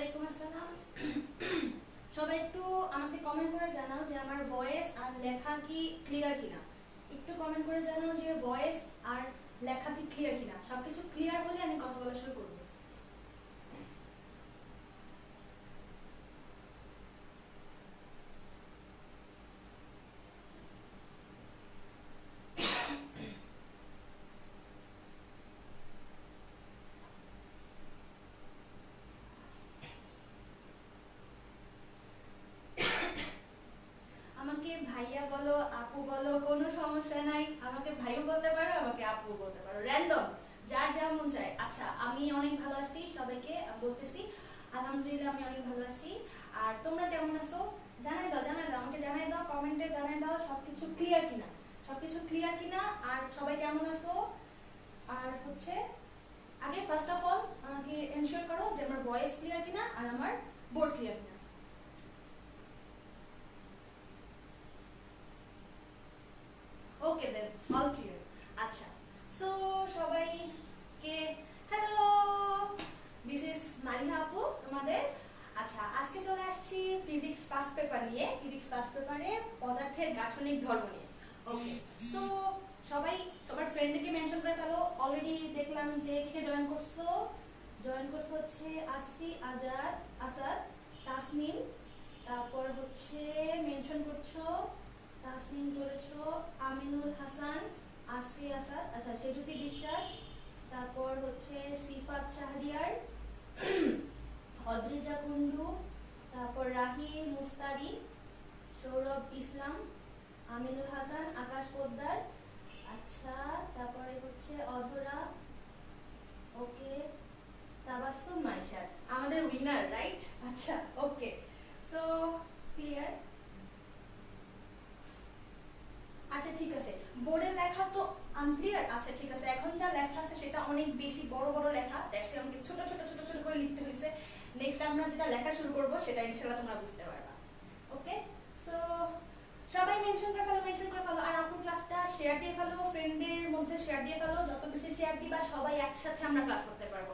ওয়ালাইকুম আসসালাম। সবাই একটু আমাকে কমেন্ট করে জানাও যে আমার ভয়েস আর লেখা কি ক্লিয়ার কিনা। একটু কমেন্ট করে জানাও যে ভয়েস আর লেখা কি ক্লিয়ার কিনা। সবকিছু ক্লিয়ার হলে আমি কথা বলা শুরু করব। আমাকে ভাইয়া বলো, আপু বলো, কোনো সমস্যা নাই। আমাকে ভাইও বলতে পারো, আমাকে আপু বলতে পারো, র্যান্ডম, যার যা মন চায়। আচ্ছা, আমি অনেক ভালো আছি। সবাইকে বলতেছি আলহামদুলিল্লাহ, আমি অনেক ভালো আছি। আর তোমরা কেমন আছো? জানাই দাও, জানাই দাও, আমাকে জানাই দাও, কমেন্টে জানাই দাও সবকিছু ক্লিয়ার কিনা, সবকিছু ক্লিয়ার কিনা। আর সবাই কেমন আছো? আর হচ্ছে আগে ফার্স্ট অফ অল আমাকে এনশিওর করো যে আমার ভয়েস ক্লিয়ার কিনা আর আমার বোর্ড ক্লিয়ার কিনা। ওকে দেন, অল ক্লিয়ার। আচ্ছা, সো সবাইকে হ্যালো, দিস ইজ মালিহা আপু তোমাদের। আচ্ছা, আজকে চলে আসছি ফিজিক্স ফার্স্ট পেপার নিয়ে, ফিজিক্স ফার্স্ট পেপারে পদার্থের গাঠনিক ধর্ম নিয়ে। ওকে, সো সবাই সবার ফ্রেন্ডকে মেনশন করে ফেলো। অলরেডি দেখলাম যে কে জয়েন করছো। জয়েন করছো হচ্ছে আসফি, আজাদ, আসাদ, তাসনিম, তারপর হচ্ছে মেনশন করছো তাসনিম করেছো, আমিনুল হাসান, আসফি আসাদ, আচ্ছা সেজুতি বিশ্বাস, তারপর হচ্ছে সিফাত শাহরিয়ার, অদ্রিজা কুন্ডু, তারপর রাহি মুস্তারি, সৌরভ ইসলাম, আমিনুল হাসান, আকাশ পোদ্দার, আচ্ছা তারপরে হচ্ছে অধরা, ওকে, তাবাসসুম মাইশার, আমাদের উইনার রাইট। আচ্ছা ওকে, সো ক্লিয়ার। আচ্ছা ঠিক আছে, বোর্ডের লেখা তো আনক্লিয়ার। আচ্ছা ঠিক আছে, এখন যা লেখা আছে সেটা অনেক বেশি বড় বড় লেখা, দ্যাটস আমাকে ছোট ছোট ছোট ছোট করে লিখতে হয়েছে। নেক্সট আমরা যেটা লেখা শুরু করব সেটা ইনশাআল্লাহ তোমরা বুঝতে পারবা। ওকে, সো সবাই মেনশন করে ফেলো, মেনশন করে ফেলো। আর আপুর ক্লাসটা শেয়ার দিয়ে ফেলো, ফ্রেন্ডদের মধ্যে শেয়ার দিয়ে ফেলো। যত বেশি শেয়ার দিবা সবাই একসাথে আমরা ক্লাস করতে পারবো।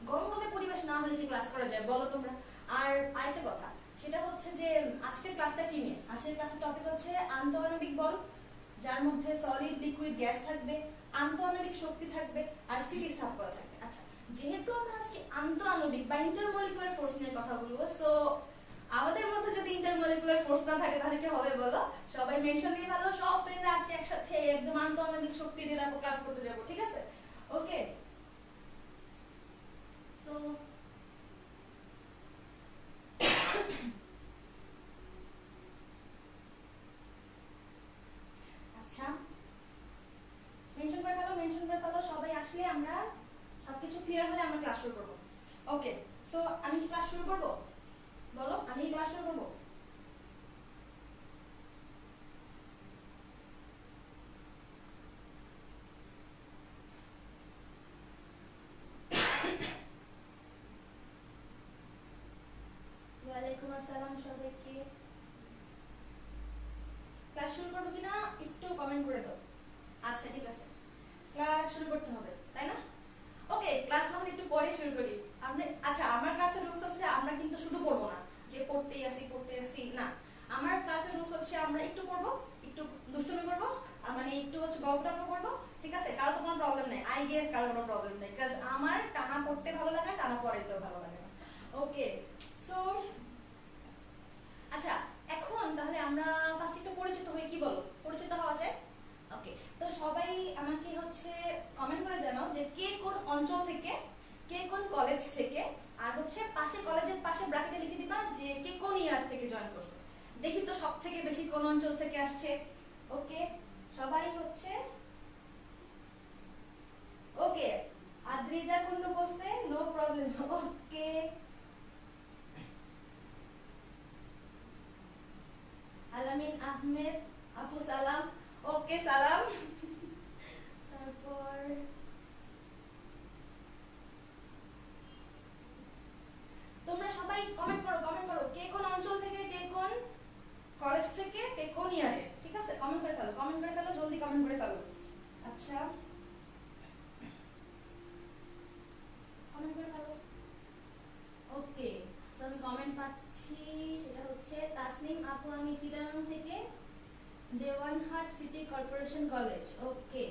গরমে পরিবেশ না হলে কি ক্লাস করা যায় বলো তোমরা? আর আরেকটা কথা, সেটা হচ্ছে যে আজকের ক্লাসটা কি নিয়ে? আজকের ক্লাসের টপিক হচ্ছে আন্তঃআণবিক বল, যার মধ্যে সলিড, লিকুইড, গ্যাস থাকবে, আন্তঃআণবিক শক্তি থাকবে, আর স্থিতিস্থাপকতা থাকবে। আচ্ছা, যেহেতু আমরা আজকে আন্তঃআণবিক বা ইন্টারমলিকুলার ফোর্স নিয়ে কথা বলবো, সো আমাদের মধ্যে যদি ইন্টারমলিকুলার ফোর্স না থাকে তাহলে কি হবে বলো? সবাই মেনশন দিয়ে ভালো, সব ফ্রেন্ডরা আজকে একসাথে একদম আন্তঃআণবিক শক্তি দিয়ে তারপর ক্লাস করতে যাবো, ঠিক আছে? ওকে, সো আচ্ছা, মেনশন করে ফেলো, মেনশন করে ফেলো। সবাই আসলে আমরা সবকিছু ক্লিয়ার হলে আমরা ক্লাস শুরু করবো। ওকে, সো আমি কি ক্লাস শুরু করবো? বলো, আমি ক্লাস শুরু করবো? ওয়ালাইকুম আসসালাম সবাইকে। ক্লাস শুরু করবো কিনা একটু কমেন্ট করে দাও। আচ্ছা ঠিক আছে, ক্লাস শুরু করতে হবে তাই না? ওকে, ক্লাস না হলে একটু পরে শুরু করি। আপনি আচ্ছা, আমার ক্লাসের রুলস হচ্ছে আমরা কিন্তু শুধু পড়বো না, যে পড়তেই আসি না। আমার ক্লাসের রুলস হচ্ছে আমরা একটু পড়বো, একটু দুষ্টুমি করবো, মানে একটু হচ্ছে গল্প টল্প করবো, ঠিক আছে? কারো তো কোনো প্রবলেম নেই, আই গেস কারো কোনো প্রবলেম নেই, কারণ আমার টানা পড়তে ভালো লাগে, টানা পড়াইতেও ভালো লাগে না। ওকে, সো আচ্ছা, এখন তাহলে আমরা ফার্স্ট একটু পরিচিত হই, কি বলো? পরিচিত হওয়া যায়। ওকে, তো সবাই আমাকে হচ্ছে কমেন্ট করে জানাও যে কে কোন অঞ্চল থেকে, কে কোন কলেজ থেকে, আর হচ্ছে পাশে কলেজের পাশে ব্র্যাকেটে লিখে দিবা যে কে কোন ইয়ার থেকে জয়েন করছে। দেখি তো সব থেকে বেশি কোন অঞ্চল থেকে আসছে। ওকে, সবাই হচ্ছে ওকে। আদ্রিজা কুন্ডু বলছে নো প্রবলেম। ওকে, আলামিন আহমেদ আপু সালাম। ওকে সালাম। তারপর তোমরা সবাই কমেন্ট করো, কমেন্ট করো কে কোন অঞ্চল থেকে, কে কোন কলেজ থেকে, কে কোন ইয়ারে, ঠিক আছে? কমেন্ট করে ফেলো, কমেন্ট করে ফেলো, জলদি কমেন্ট করে ফেলো। আচ্ছা, কমেন্ট করে ফেলো। ওকে, সো তাসনিম আপু আমি চিটাগাং থেকে দেওয়ানহাট সিটি কর্পোরেশন কলেজ ওকে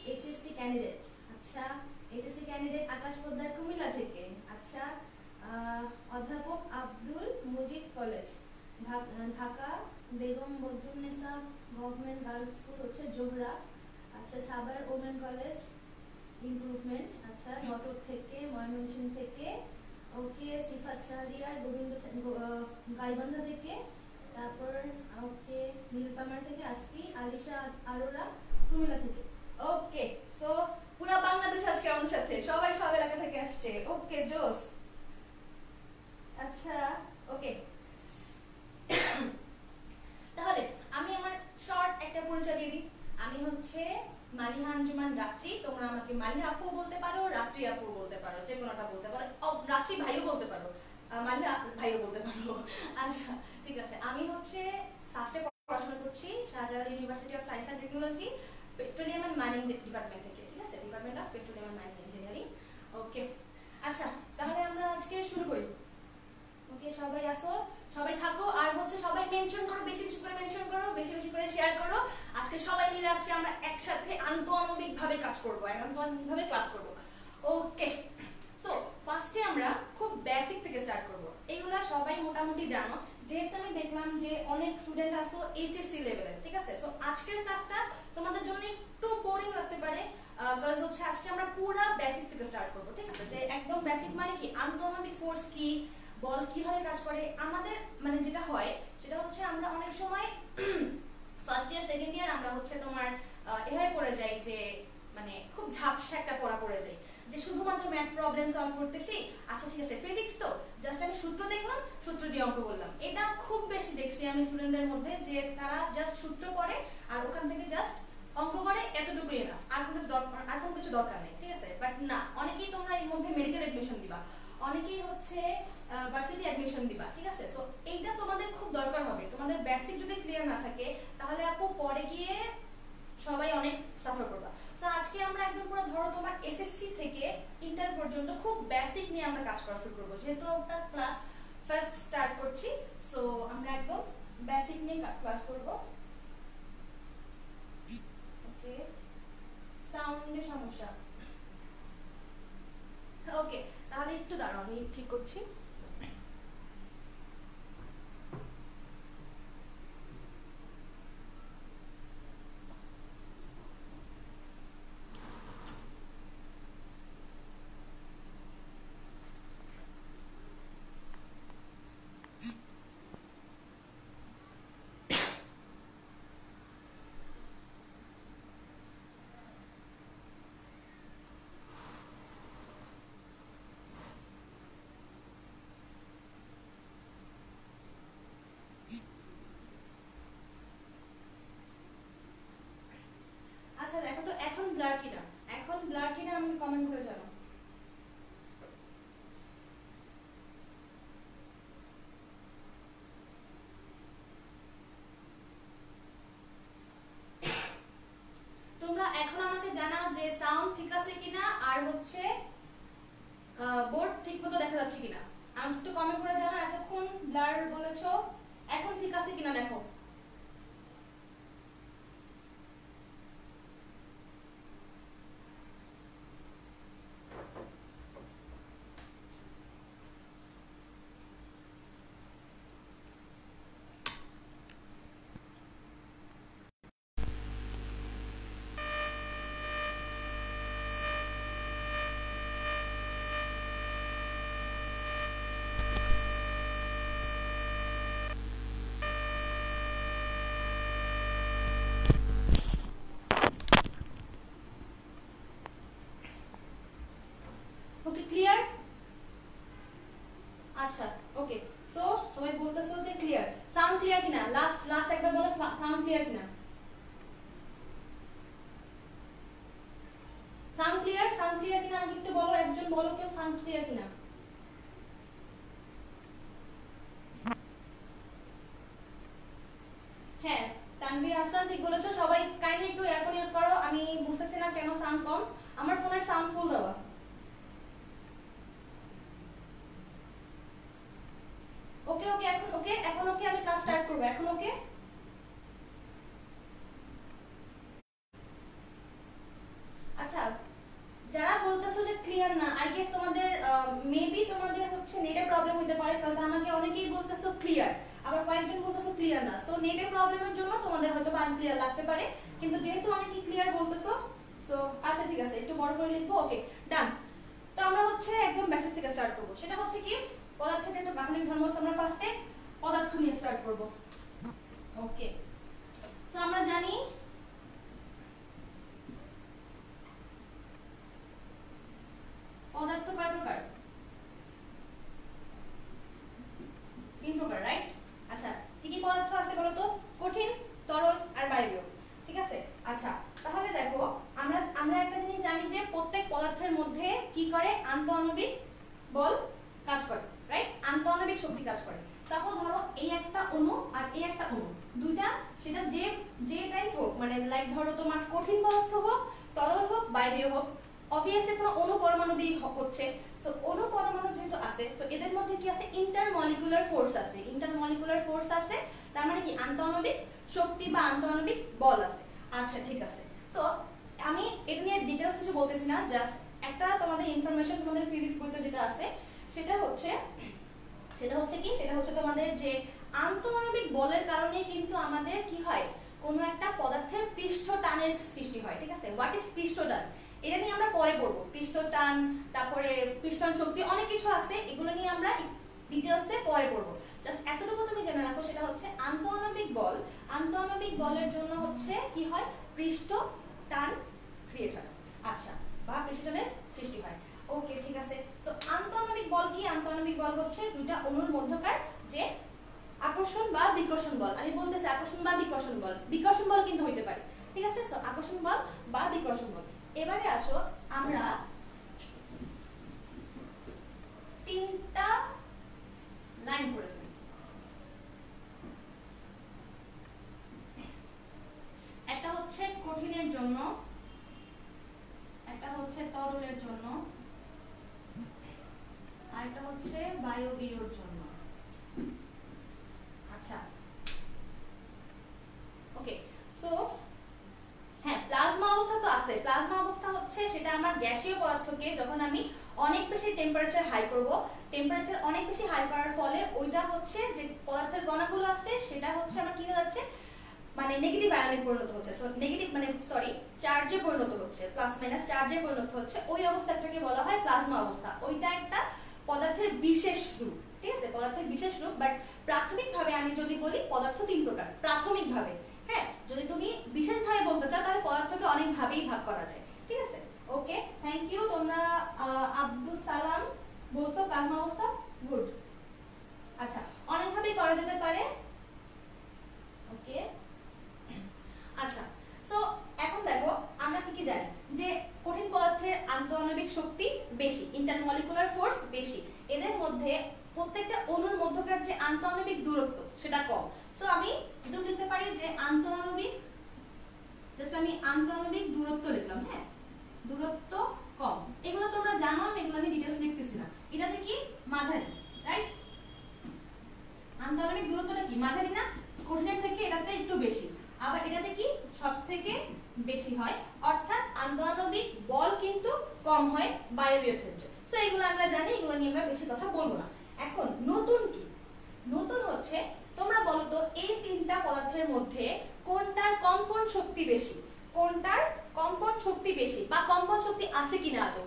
এইচএসসি ক্যান্ডিডেট আচ্ছা এইচএসসি ক্যান্ডিডেট আকাশ পোদ্দার কুমিল্লা থেকে আচ্ছা অধ্যাপক Abdul Majid college Dhaka Begum Badrunnesa government girls school হচ্ছে জোহরা আচ্ছা সাভার ওমেন কলেজ ইমপ্রুভমেন্ট আচ্ছা ঘটক থেকে ময়মনসিংহ থেকে ওকে সিফাত শাহরিয়ার গোবিন্দ গাইবান্ধা থেকে তারপর ওকে নীলফামার থেকে আসফি আলিশা আরোরা কুমিল্লা থেকে ওকে সো পুরো বাংলাদেশ আজকে আমাদের সাথে সবাই সব এলাকা থেকে আসছে ওকে জোস আচ্ছা ওকে তাহলে আমি আমার শর্ট একটা পরিচয় দিয়ে দিই আমি হচ্ছে মালিহা আঞ্জুমান রাত্রি তোমরা আমাকে মালিহা আপু বলতে পারো রাত্রি আপু বলতে পারো যে কোনোটা বলতে পারো রাত্রি ভাইও বলতে পারো মালিহা ভাইও বলতে পারো আচ্ছা ঠিক আছে আমি হচ্ছে সাস্টে পড়াশোনা করছি Shahjalal university of science and technology petroleum and mining department থেকে ঠিক আছে department of petroleum and mining engineering okay আচ্ছা তাহলে আমরা আজকে শুরু করি ওকে সবাই আসো সবাই থাকো আর হচ্ছে সবাই মেনশন করো বেশি বেশি করে মেনশন করো বেশি বেশি করে শেয়ার করো আজকে সবাই মিলে আজকে আমরা একসাথে আন্তঃআণবিকভাবে কাজ করব আন্তঃআণবিকভাবে ক্লাস করব ওকে সো ফার্স্টে আমরা খুব বেসিক থেকে স্টার্ট করব এইগুলা সবাই মোটামুটি জানো যেহেতু আমি দেখলাম যে অনেক স্টুডেন্ট আসো এইচএসসি লেভেলে ঠিক আছে সো আজকের ক্লাসটা তোমাদের জন্য একটু বোরিং লাগতে পারে গাইস হচ্ছে আজকে আমরা পুরো বেসিক থেকে স্টার্ট করব ঠিক আছে যে একদম বেসিক মানে কি আন্তঃআণবিক ফোর্স কি বল কিভাবে কাজ করে আমাদের মানে যেটা হয় সেটা হচ্ছে আমরা অনেক সময় ফার্স্ট ইয়ার সেকেন্ড ইয়ার আমরা হচ্ছে তোমার এভাবে পড়ে যাই যে মানে খুব ঝাপসা একটা পড়া পড়ে যাই যে শুধুমাত্র ম্যাথ প্রবলেম সলভ করতেছি আচ্ছা ঠিক আছে ফিজিক্স তো জাস্ট আমি সূত্র দেখলাম সূত্র দিয়ে অঙ্ক করলাম এটা খুব বেশি দেখছি আমি স্টুডেন্টদের মধ্যে যে তারা জাস্ট সূত্র পড়ে আর ওখান থেকে জাস্ট অঙ্ক করে এতটুকুই এনাফ আর কোনো কিছু দরকার নেই ঠিক আছে বাট না অনেকেই তোমরা এর মধ্যে মেডিকেল এডমিশন দিবা অনেকেই হচ্ছে ভার্সিটি অ্যাডমিশন দিবা ঠিক আছে সো এইটা তোমাদের খুব দরকার হবে তোমাদের বেসিক যদি ক্লিয়ার না থাকে তাহলে আপু পরে গিয়ে সবাই অনেক সাফার করবা সো আজকে আমরা একদম পুরো ধরো তোমার এসএসসি থেকে ইন্টার পর্যন্ত খুব বেসিক নিয়ে আমরা কাজ করা শুরু করব যেহেতু আমরা ক্লাস ফার্স্ট স্টার্ট করছি সো আমরা একদম বেসিক নিয়ে ক্লাস করব ওকে সাউন্ডের সমস্যা ওকে তাহলে একটু দাঁড়াও আমি ঠিক করছি আচ্ছা দেখো তো এখন ব্লার কিনা আমি কমেন্ট করে জানাও তোমরা এখন আমাকে জানাও যে সাউন্ড ঠিক আছে কিনা আর হচ্ছে বোর্ড ঠিকমতো দেখা যাচ্ছে কিনা আমি একটু কমেন্ট করে জানাও এতক্ষণ ব্লার বলেছো এখন ঠিক আছে কিনা দেখো ওকে ক্লিয়ার আচ্ছা ওকে সো সবাই বলতেছো যে ক্লিয়ার সাউন্ড ক্লিয়ার কিনা লাস্ট একবার বলো সাউন্ড ক্লিয়ার কিনা সাউন্ড ক্লিয়ার কিনা আমাকে একটু বলো একজন বলো কেউ সাউন্ড ক্লিয়ার কিনা হ্যাঁ তানভীর হাসান ঠিক বলেছো সবাই কাইন্ডলি একটু ইয়ারফোন ইউজ করো আমি বুঝতেছি না কেন সাউন্ড কম আমার ফোনের সাউন্ড ফুল দেওয়া ওকে ওকে ওকে এখন ওকে আমি ক্লাস স্টার্ট করব এখন ওকে। আচ্ছা যারা বলতেছো যে ক্লিয়ার না, আই গেস তোমাদের মেবি তোমাদের হচ্ছে নেটে প্রবলেম হতে পারে, কারণ আমাকে অনেকেই বলতেছো ক্লিয়ার, আবার কয়েকজন বলতেছো ক্লিয়ার না। সো নেটে প্রবলেমের জন্য তোমাদের হয়তো আনক্লিয়ার লাগতে পারে, কিন্তু যেহেতু অনেকেই ক্লিয়ার বলতেছো সো আচ্ছা ঠিক আছে, একটু বড় করে লিখবো। ওকে ডান। তো আমরা হচ্ছে একদম বেসিক থেকে স্টার্ট করব। সেটা হচ্ছে কি পদার্থের যেহেতু গাঠনিক ধর্ম, আমরা ফার্স্টে পদার্থ নিয়ে স্টার্ট করব। ওকে সো আমরা জানি পদার্থ কয় প্রকার? 3 প্রকার, রাইট? আচ্ছা কি কি পদার্থ আছে বলো তো? কঠিন, তরল আর বায়বীয়, ঠিক আছে? আচ্ছা তাহলে দেখো আমরা একটা জিনিস জানি যে প্রত্যেক পদার্থের মধ্যে কি করে আন্তঃআণবিক বল কাজ করে, রাইট? আন্তঃআণবিক শক্তি কাজ করে। সাপোজ ধরো এই একটা অণু আর এই একটা অণু, দুইটা সেটা যেটাই হোক, মানে লাইক ধরো তোমার কঠিন পদার্থ হোক, তরল হোক, বায়বীয় হোক, অবভিয়াসলি কোনো অণু পরমাণু দিয়ে হচ্ছে। সো অণু পরমাণু যেহেতু আছে, সো এদের মধ্যে কি আছে? ইন্টারমলিকুলার ফোর্স আছে। ইন্টারমলিকুলার ফোর্স আছে, তার মানে কি আন্তঃআণবিক শক্তি বা আন্তঃআণবিক বল আছে। আচ্ছা ঠিক আছে। সো আমি এটা নিয়ে ডিটেইলস কিছু বলতেছি না, জাস্ট একটা তোমাদের ইনফরমেশন তোমাদের ফিজিক্স বইতে যেটা আছে সেটা হচ্ছে কি, সেটা হচ্ছে তোমাদের যে আন্তঃআণবিক বলের কারণে কিন্তু আমাদের কি হয়, কোনো একটা পদার্থের পৃষ্ঠ টানের সৃষ্টি হয়, ঠিক আছে? হোয়াট ইজ পৃষ্ঠ টান, এটা নিয়ে আমরা পরে পড়বো। পৃষ্ঠ টান, তারপরে পৃষ্ঠন শক্তি, অনেক কিছু আছে, এগুলো নিয়ে আমরা ডিটেইলসে পরে পড়বো। জাস্ট এতটুকু তুমি জেনে রাখো, সেটা হচ্ছে আন্তঃআণবিক বল। আন্তঃআণবিক বলের জন্য হচ্ছে কি হয়, পৃষ্ঠ টান ক্রিয়েট হয়, আচ্ছা, বা পৃষ্ঠটানের সৃষ্টি হয়। ওকে ঠিক আছে। সো আন্তঃআণবিক বল কি? আন্তঃআণবিক বল হচ্ছে দুইটা অণুর মধ্যকার যে আকর্ষণ বা বিকর্ষণ বল। আমি বলতেছি আকর্ষণ বা বিকর্ষণ বল, বিকর্ষণ বল কিন্তু হইতে পারে, ঠিক আছে? সো আকর্ষণ বল বা বিকর্ষণ বল। এবারে আসো আমরা তিনটা লাইন পড়ে ফেলি। একটা হচ্ছে কঠিনের জন্য, একটা হচ্ছে তরলের জন্য, আর একটা হচ্ছে বায়বীয়র জন্য। আচ্ছা ওকে সো হ্যাঁ, প্লাজমা অবস্থা তো আছে। প্লাজমা অবস্থা হচ্ছে সেটা আমার গ্যাসীয় পদার্থকে যখন আমি অনেক বেশি টেম্পারেচার হাই করব, টেম্পারেচার অনেক বেশি হাই করার ফলে ওইটা হচ্ছে যে পদার্থের কণাগুলো আছে সেটা হচ্ছে আমার কি হয়ে যাচ্ছে, মানে নেগেটিভ আয়নে পরিণত হচ্ছে। সো নেগেটিভ মানে সরি চার্জে পরিণত হচ্ছে, প্লাস মাইনাস চার্জে পরিণত হচ্ছে। ওই অবস্থাটাকে বলা হয় প্লাজমা অবস্থা। ওইটা একটা পদার্থের বিশেষ রূপ, ঠিক আছে? পদার্থের বিশেষ রূপ। বাট প্রাথমিকভাবে আমি যদি বলি পদার্থ 3 প্রকার প্রাথমিকভাবে। হ্যাঁ, যদি তুমি বিশেষভাবে বলতে চাও তাহলে পদার্থকে অনেক ভাবেই ভাগ করা যায়, ঠিক আছে? Okay thank you. তোমরা আব্দুল সালাম বলছো প্লাজমা অবস্থা, গুড। আচ্ছা অনেকভাবেই করা যেতে পারে। ওকে আচ্ছা সো এখন দেখো আমরা কি কি জানি, যে কঠিন পদার্থের আন্তঃআণবিক শক্তি বেশি, ইন্টারমলিকুলার ফোর্স বেশি। এদের মধ্যে প্রত্যেকটা অণুর মধ্যকার যে আন্তঃআণবিক দূরত্ব সেটা কম। সো আমি একটু লিখতে পারি যে আন্তঃআণবিক, জাস্ট আমি আন্তঃআণবিক দূরত্ব লিখলাম। হ্যাঁ, দূরত্ব কম। এগুলো তোমরা জানো, আমি এগুলো আমি ডিটেইলস লিখতেছি না। এটাতে কি মাঝারি, রাইট? আন্তঃআণবিক দূরত্বটা কি মাঝারি না? কঠিনের থেকে এটাতে একটু বেশি, আবার এটাতে কি সবথেকে বেশি হয়, অর্থাৎ আন্তঃআণবিক বল কিন্তু কম হয় বায়বীয় ক্ষেত্রে। সো এগুলো আমরা জানি, এগুলো নিয়ে আমরা বেশি কথা বলবো না। এখন নতুন কি? নতুন হচ্ছে তোমরা বলো তো এই তিনটা পদার্থের মধ্যে কোনটার কম্পন শক্তি বেশি, কোনটার কম্পন শক্তি বেশি বা কম্পন শক্তি আছে কিনা আদৌ?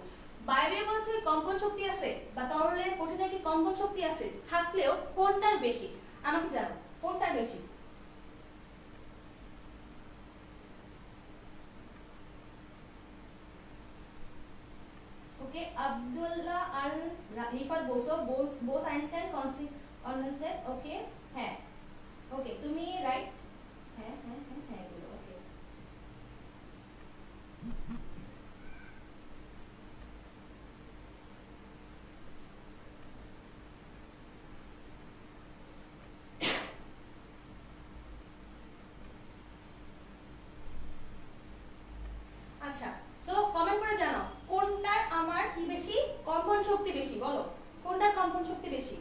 বায়বীয় পদার্থে কম্পন শক্তি আছে বা তরলের কঠিনে কি কম্পন শক্তি আছে? থাকলেও কোনটার বেশি আমাকে জানো, কোনটার বেশি? ওকে আব্দুল্লাহ আর রিফাত বসো, বোস আইনস্টাইন কনসেপ্ট। ওকে হ্যাঁ, ওকে তুমি রাইট। হ্যাঁ হ্যাঁ হ্যাঁ হ্যাঁ এগুলো ওকে। আচ্ছা সো কমেন্ট করে জানাও কোনটার আমার কি বেশি কম্পন শক্তি বেশি, বলো কোনটার কম্পন শক্তি বেশি?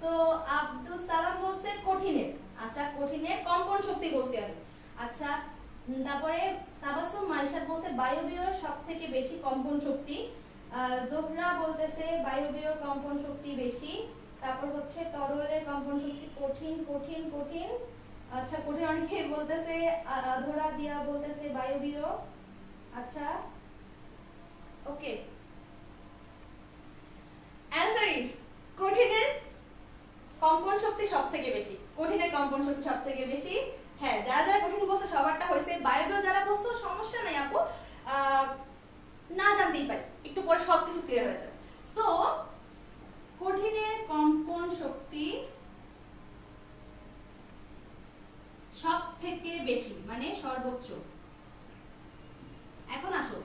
তো আব্দুল সালাম বলছে কঠিনের। আচ্ছা কঠিনের কম্পন শক্তি বলছি আমি। আচ্ছা তারপরে তাবাসসুম মাইশাত বলছে বায়বীয় সবথেকে বেশি কম্পন শক্তি। জোহরা বলতেছে বায়বীয় কম্পন শক্তি বেশি। তারপর হচ্ছে তরলের কম্পন শক্তি কঠিন কঠিন কঠিন। আচ্ছা কঠিন অনেকে বলতেছে ধরা দিয়া বলতেছে বায়বীয়। আচ্ছা ওকে অ্যানসার ইজ কঠিনের কম্পন শক্তি সবথেকে বেশি। কঠিনের কম্পন শক্তি সবথেকে বেশি। হ্যাঁ যারা যারা কঠিন বলছে সবারটা হয়েছে। বায়বীয় যারা বলছো সমস্যা নাই আপু, না জানতেই পারি, একটু পরে সবকিছু ক্লিয়ার হয়ে যাবে। সো কঠিনের কম্পন শক্তি সব থেকে বেশি মানে সর্বোচ্চ। এখন আসো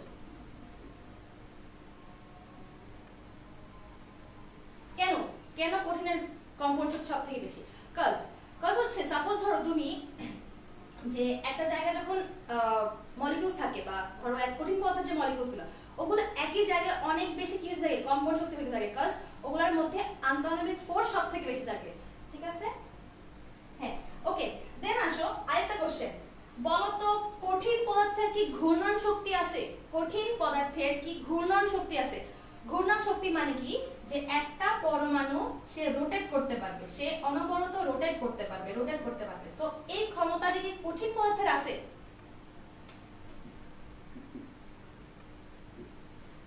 কেন কেন কঠিনের কম্পন শক্তি সব থেকে বেশি? কাজ হচ্ছে সাপোজ ধরো তুমি যে একটা জায়গায় যখন মলিকিউলস থাকে বা ধরো এক কঠিন পদার্থের যে মলিকিউলস গুলো ওগুলো একই জায়গায় অনেক বেশি কি হতে থাকে কম্পন শক্তি হতে থাকে। কাজ ওগুলোর মধ্যে আন্তঃআণবিক ফোর্স সব থেকে বেশি থাকে। ঠিক আছে হ্যাঁ ওকে দেন আসো আরেকটা কোশ্চেন। বলো তো কঠিন পদার্থের কি ঘূর্ণন শক্তি আছে? কঠিন পদার্থের কি ঘূর্ণন শক্তি আছে? ঘূর্ণন শক্তি মানে কি যে একটা পরমাণু সে রোটেট করতে পারবে, সে অনবরত রোটেট করতে পারবে। সো এই ক্ষমতাটা কি কঠিন পদার্থের আছে?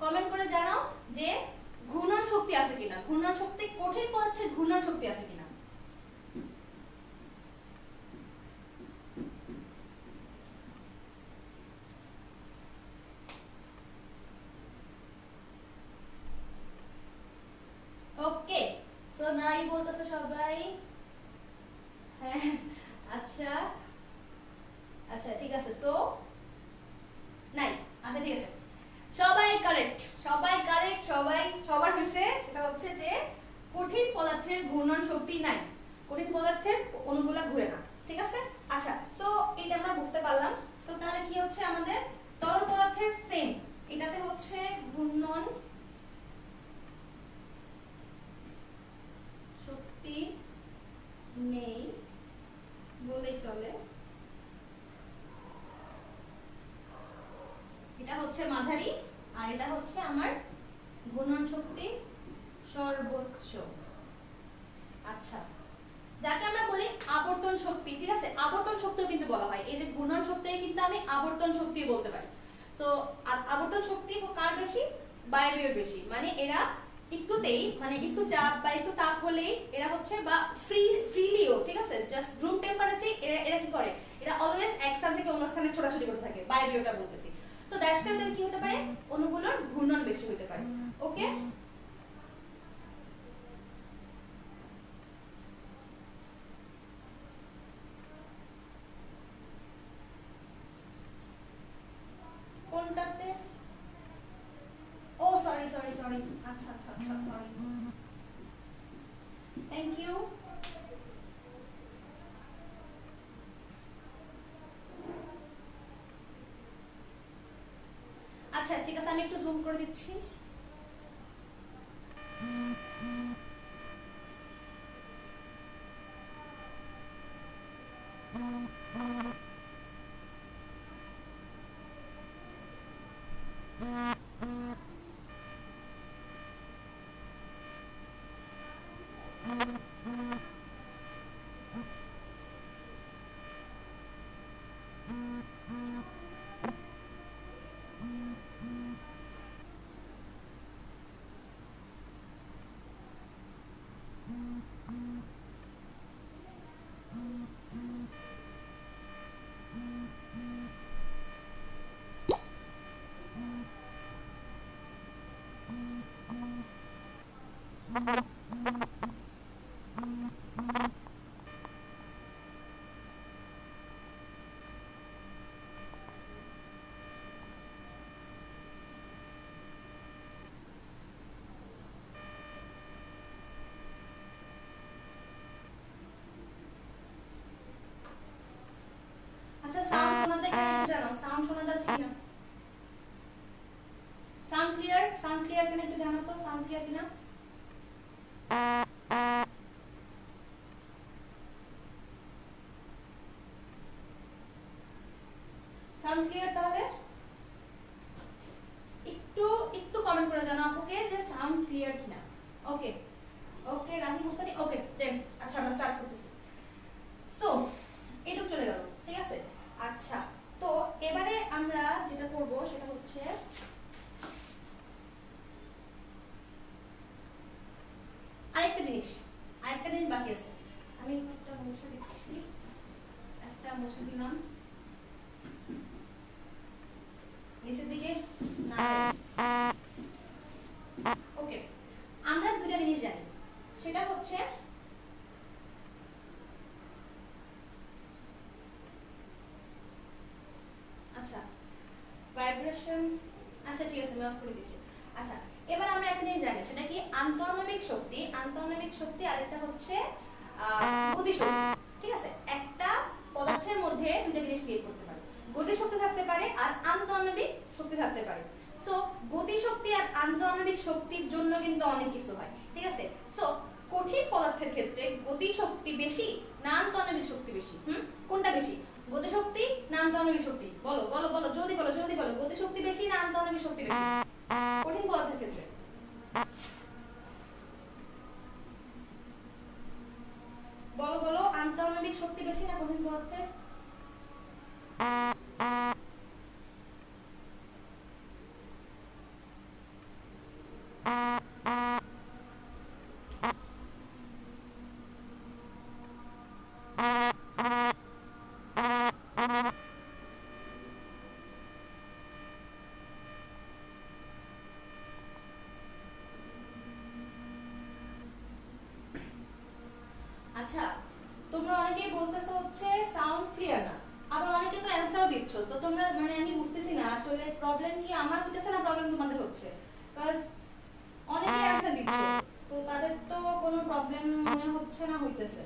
কমেন্ট করে জানাও যে ঘূর্ণন শক্তি আছে কিনা, ঘূর্ণন শক্তি কঠিন পদার্থের ঘূর্ণন শক্তি আছে কিনা। ওকে সো নাই বলতেছে সবাই। হ্যাঁ আচ্ছা আচ্ছা ঠিক আছে সো নাই। আচ্ছা ঠিক আছে সবাই কারেক্ট সবার হয়েছে। সেটা হচ্ছে যে কঠিন পদার্থের ঘূর্ণন শক্তি নাই, কঠিন পদার্থের অণুগুলা ঘুরে না। ঠিক আছে আচ্ছা সো এটা আমরা বুঝতে পারলাম। সো তাহলে কি হচ্ছে আমাদের তরল পদার্থের সেম, এটাতে হচ্ছে ঘূর্ণন শক্তি নেই বলেই চলে। এটা হচ্ছে মাঝারি আর এটা হচ্ছে আমার ঘূর্ণন শক্তি সর্বোচ্চ। আচ্ছা যাকে আমরা বলি আবর্তন শক্তি। ঠিক আছে আবর্তন শক্তিও কিন্তু বলা হয়, এই যে ঘূর্ণন শক্তিকে কিন্তু আমি আবর্তন শক্তি বলতে পারি। সো আবর্তন শক্তি কার বেশি? বায়বীয় বেশি। মানে এরা একটুতেই মানে একটু চাপ বা একটু তাপ হলেই এরা হচ্ছে বা ফ্রিলিও ঠিক আছে জাস্ট রুম টেম্পারেচারে এরা কি করে, এরা অলওয়েজ এক স্থান থেকে অন্য স্থানে ছোটাছুটি করতে থাকে। বায়বীয়টা বলতেছি। সো দ্যাটস ওয়াই কি হতে পারে অণুগুলোর ঘূর্ণন বেশি হতে পারে। ওকে কোনটাতে? ও সরি আচ্ছা সরি থ্যাংক ইউ। আচ্ছা ঠিক আছে আমি একটু জুম করে দিচ্ছি। আচ্ছা সাউন্ড শোনা যায় কিনা একটু জানাও, সাউন্ড শোনা যাচ্ছে কিনা, সাউন্ড ক্লিয়ার কিনা একটু জানাও তো, সাউন্ড ক্লিয়ার কিনা। বাকি আছে, আমি একটা মুছে দিচ্ছি, একটা মুছে দিলাম নিচের দিকে না। ওকে, আমরা দুটো জিনিস জানি, সেটা হচ্ছে আচ্ছা ভাইব্রেশন, আচ্ছা ঠিক আছে আমি অফ করে দিচ্ছি। আচ্ছা এবার আমরা একটা জিনিস জানি, সেটা কি আন্তঃআণবিক শক্তি, আন্তঃআণবিক শক্তি, আরেকটা হচ্ছে গতিশক্তি। ঠিক আছে, একটা পদার্থের মধ্যে দুটো জিনিস ক্রিয়েট করতে পারে, গতিশক্তি থাকতে পারে আর আন্তঃআণবিক শক্তি থাকতে পারে। সো গতিশক্তি আর আন্তঃআণবিক শক্তির জন্য কিন্তু অনেক কিছু হয়। ঠিক আছে, সো কঠিন পদার্থের ক্ষেত্রে গতিশক্তি বেশি না আন্তঃআণবিক শক্তি বেশি? কোনটা বেশি, গতিশক্তি না আন্তঃআণবিক শক্তি? বলো বলো বলো, জলদি বলো জলদি বলো, গতিশক্তি বেশি না আন্তঃআণবিক শক্তি বেশি কঠিন পদার্থের ক্ষেত্রে? বলো বলো, আন্তঃআণবিক শক্তি বেশি না কঠিন পদার্থের? আচ্ছা তোমরা অনেকেই বলতেছো হচ্ছে সাউন্ড ক্লিয়ার না, আবার অনেকে তো অ্যানসারও দিচ্ছ, তো তোমরা মানে আমি বুঝতেছি না আসলে প্রবলেম কি আমার হইতেছে না প্রবলেম তোমাদের হচ্ছে? বিকজ অনেকে অ্যানসার দিচ্ছ, তো তাদের তো কোনো প্রবলেম মনে হচ্ছে না হইতেছে।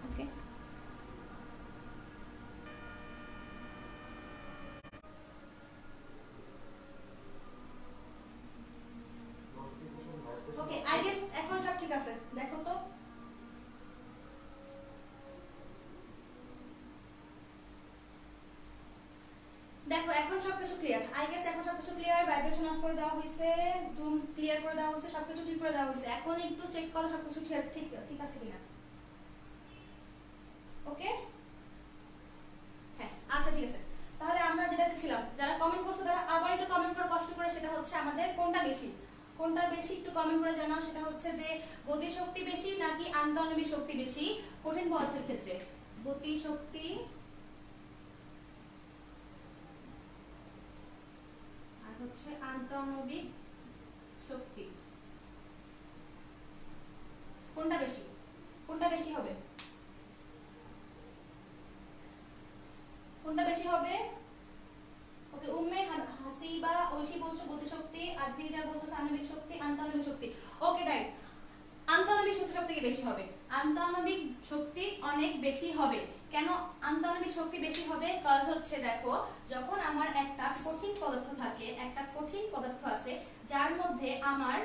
ওকে ওকে, আই গেস এখন সব ঠিক আছে, দেখো তো। দেখো এখন সবকিছু ক্লিয়ার, আই গেস এখন সবকিছু ক্লিয়ার, ভাইব্রেশন অফ করে দেওয়া হয়েছে, জুম ক্লিয়ার করে দেওয়া হয়েছে, সবকিছু ঠিক করে দেওয়া হয়েছে। এখন একটু চেক করো সবকিছু ঠিক ঠিক আছে কিনা। ওকে হ্যাঁ আচ্ছা ঠিক আছে, তাহলে আমরা যেটাতে ছিলাম, যারা কমেন্ট করছো তারা আবার একটু কমেন্ট করে কষ্ট করে, সেটা হচ্ছে আমাদের কোনটা বেশি, কোনটা বেশি একটু কমেন্ট করে জানাও। সেটা হচ্ছে যে গতিশক্তি বেশি নাকি আন্তঃআণবিক শক্তি বেশি কঠিন পদার্থের ক্ষেত্রে? গতিশক্তি আর হচ্ছে আন্তঃআণবিক শক্তি, কোনটা বেশি, কোনটা বেশি হবে, কোনটা বেশি হবে? ওকে উম্মে হাসিবা ঐশী বলছো গতিশক্তি, আদ্রিজা বলছো আণবিক শক্তি, আন্তঃআণবিক শক্তি। ওকে রাইট, আন্তঃআণবিক শক্তি সবথেকে বেশি হবে, আন্তঃআণবিক শক্তি অনেক বেশি হবে। কেন আন্তঃআণবিক শক্তি বেশি হবে? কাজ হচ্ছে দেখো, যখন আমার একটা কঠিন পদার্থ থাকে, একটা কঠিন পদার্থ আছে যার মধ্যে আমার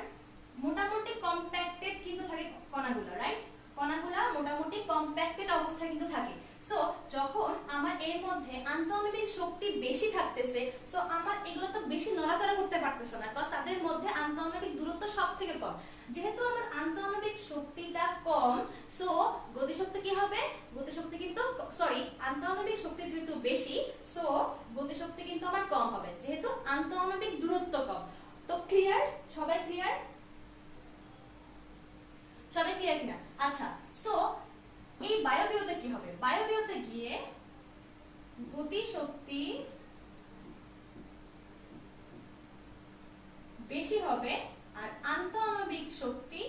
মোটামুটি কম্প্যাক্টেড কিন্তু থাকে কণাগুলো, রাইট? কণাগুলা মোটামুটি কম্প্যাক্টেড অবস্থায় কিন্তু থাকে। সো যখন আমার এর মধ্যে আন্তঃআণবিক শক্তি বেশি থাকতেছে, সো আমার এগুলো তো বেশি নড়াচড়া করতে পারতেছে না, কারণ তাদের মধ্যে আন্তঃআণবিক দূরত্ব সবথেকে কম। যেহেতু আমার আন্তঃআণবিক শক্তিটা কম, সো গতিশক্তি কি হবে? গতিশক্তি কিন্তু সরি আন্তঃআণবিক শক্তি যেহেতু বেশি, সো গতিশক্তি কিন্তু আমার কম হবে, যেহেতু আন্তঃআণবিক দূরত্ব কম। তো ক্লিয়ার? সবাই ক্লিয়ার? সবাই ক্লিয়ার কিনা? আচ্ছা সো এই বায়বীয়তে কি হবে? বায়বীয়তে গিয়ে গতিশক্তি বেশি হবে আর আন্তঃআণবিক শক্তি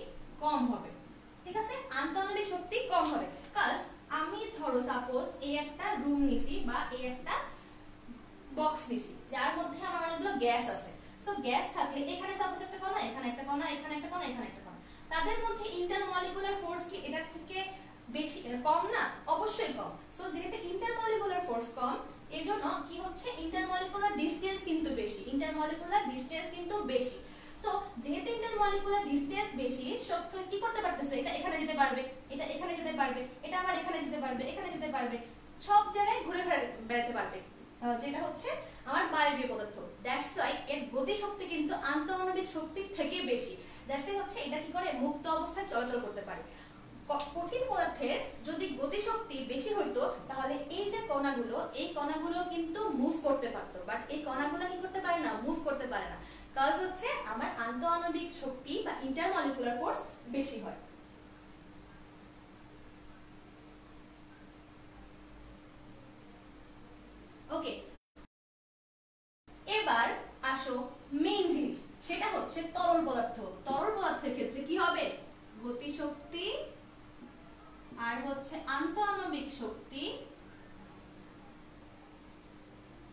কম হবে। ঠিক আছে, আন্তঃআণবিক শক্তি কম হবে। কাজ আমি ধরো সাপোজ এই একটা রুম নিছি বা এই একটা বক্স নিছি যার মধ্যে আমার অনেকগুলো গ্যাস আছে। সো গ্যাস থাকলে এখানে সাপোজ একটা কণা, এখানে একটা কণা, এখানে একটা কণা, এখানে একটা কণা, তাদের মধ্যে ইন্টারমলিকুলার ফোর্স কি এটার থেকে বেশি কম না? অবশ্যই কম। সো যেহেতু ইন্টারমলিকুলার ফোর্স কম, এজন্য কি হচ্ছে ইন্টারমলিকুলার ডিসটেন্স কিন্তু বেশি, ইন্টারমলিকুলার ডিসটেন্স কিন্তু বেশি। সো যেহেতু ইন্টারমলিকুলার ডিসটেন্স বেশি, সত্য কি করতে পারতেছে? এটা এখানে যেতে পারবে, এটা এখানে যেতে পারবে, এটা আবার এখানে যেতে পারবে, এখানে যেতে পারবে, সব জায়গায় ঘুরে বেড়াতে পারবে, যেটা হচ্ছে আমার বায়বীয় পদার্থ। দ্যাটস ওয়াই এর গতিশক্তি কিন্তু আন্তঃআণবিক শক্তির থেকে বেশি। দ্যাটস ওয়াই হচ্ছে এটা কি করে মুক্ত অবস্থায় চলাচল করতে পারে। কঠিন পদার্থের যদি গতিশক্তি বেশি হইতো তাহলে এই যে কণাগুলো, এই কণাগুলো কিন্তু মুভ করতে পারতো, বাট এই কণাগুলো কি করতে পারে না, মুভ করতে পারে না। কাজ হচ্ছে আমার আন্তঃআণবিক শক্তি বা ইন্টারমলিকুলার ফোর্স বেশি হয়। ওকে, এবার আসো মেইন জিনিস, সেটা হচ্ছে তরল পদার্থ। তরল পদার্থের ক্ষেত্রে কি হবে, গতিশক্তি আর হচ্ছে আন্তঃআণবিক শক্তি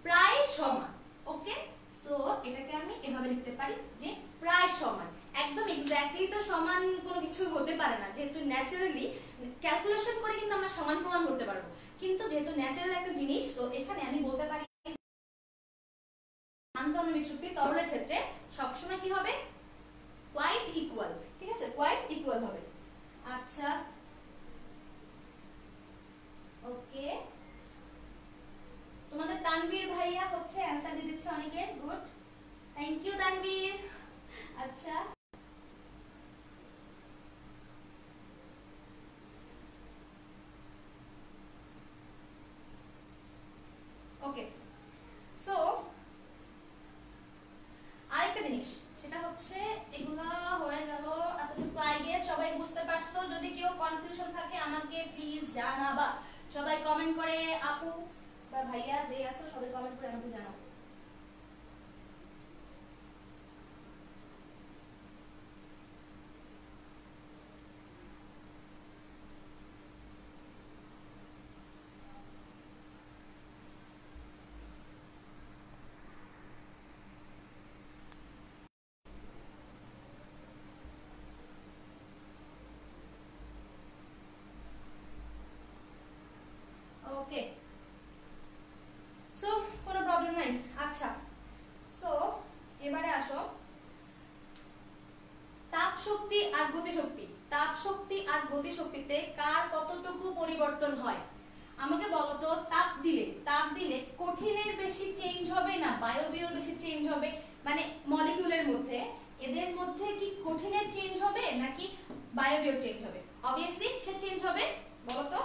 প্রায় সমান। ওকে, সো এটাকে আমি এভাবে লিখতে পারি যে প্রায় সমান। একদম এক্স্যাক্টলি তো সমান কোনো কিছু হতে পারে না, যেহেতু ন্যাচারালি ক্যালকুলেশন করে কিন্তু আমরা সমান প্রমাণ করতে পারবো, কিন্তু যেহেতু ন্যাচারাল একটা জিনিস, তো এখানে আমি বলতে পারি আন্তঃআণবিক শক্তি তরলের ক্ষেত্রে সবসময় কি হবে, কোয়াইট ইকুয়াল। ঠিক আছে, কোয়াইট ইকুয়াল হবে। আচ্ছা, ওকে, তোমাদের তানভীর ভাইয়া হচ্ছে অ্যানসার দিয়ে দিচ্ছে অনেকের, গুড, থ্যাংক ইউ তানভীর। আচ্ছা, ওকে, সো আরেকটা জিনিস সেটা হচ্ছে এগুলো হয়ে গেল এতটুকু, আই গেস সবাই বুঝতে পারছো। যদি কেউ কনফিউশন থাকে আমাকে প্লিজ জানাবা, সবাই কমেন্ট করে, আপু বা ভাইয়া যে আছো সবাই কমেন্ট করে আমাকে জানাও। ওকে, সো কোনো প্রবলেম নাই। আচ্ছা, সো এবারে আসো তাপ শক্তি আর গতিশক্তি। তাপ শক্তি আর গতিশক্তিতে কার কতটুকু পরিবর্তন হয় আমাকে বলো তো। তাপ দিলে কঠিনের বেশি চেঞ্জ হবে না বায়বীয় বেশি চেঞ্জ হবে, মানে মলিকিউলের মধ্যে, এদের মধ্যে কি কঠিনের চেঞ্জ হবে নাকি বায়বীয় চেঞ্জ হবে? অবভিয়াসলি সে চেঞ্জ হবে, বলো তো,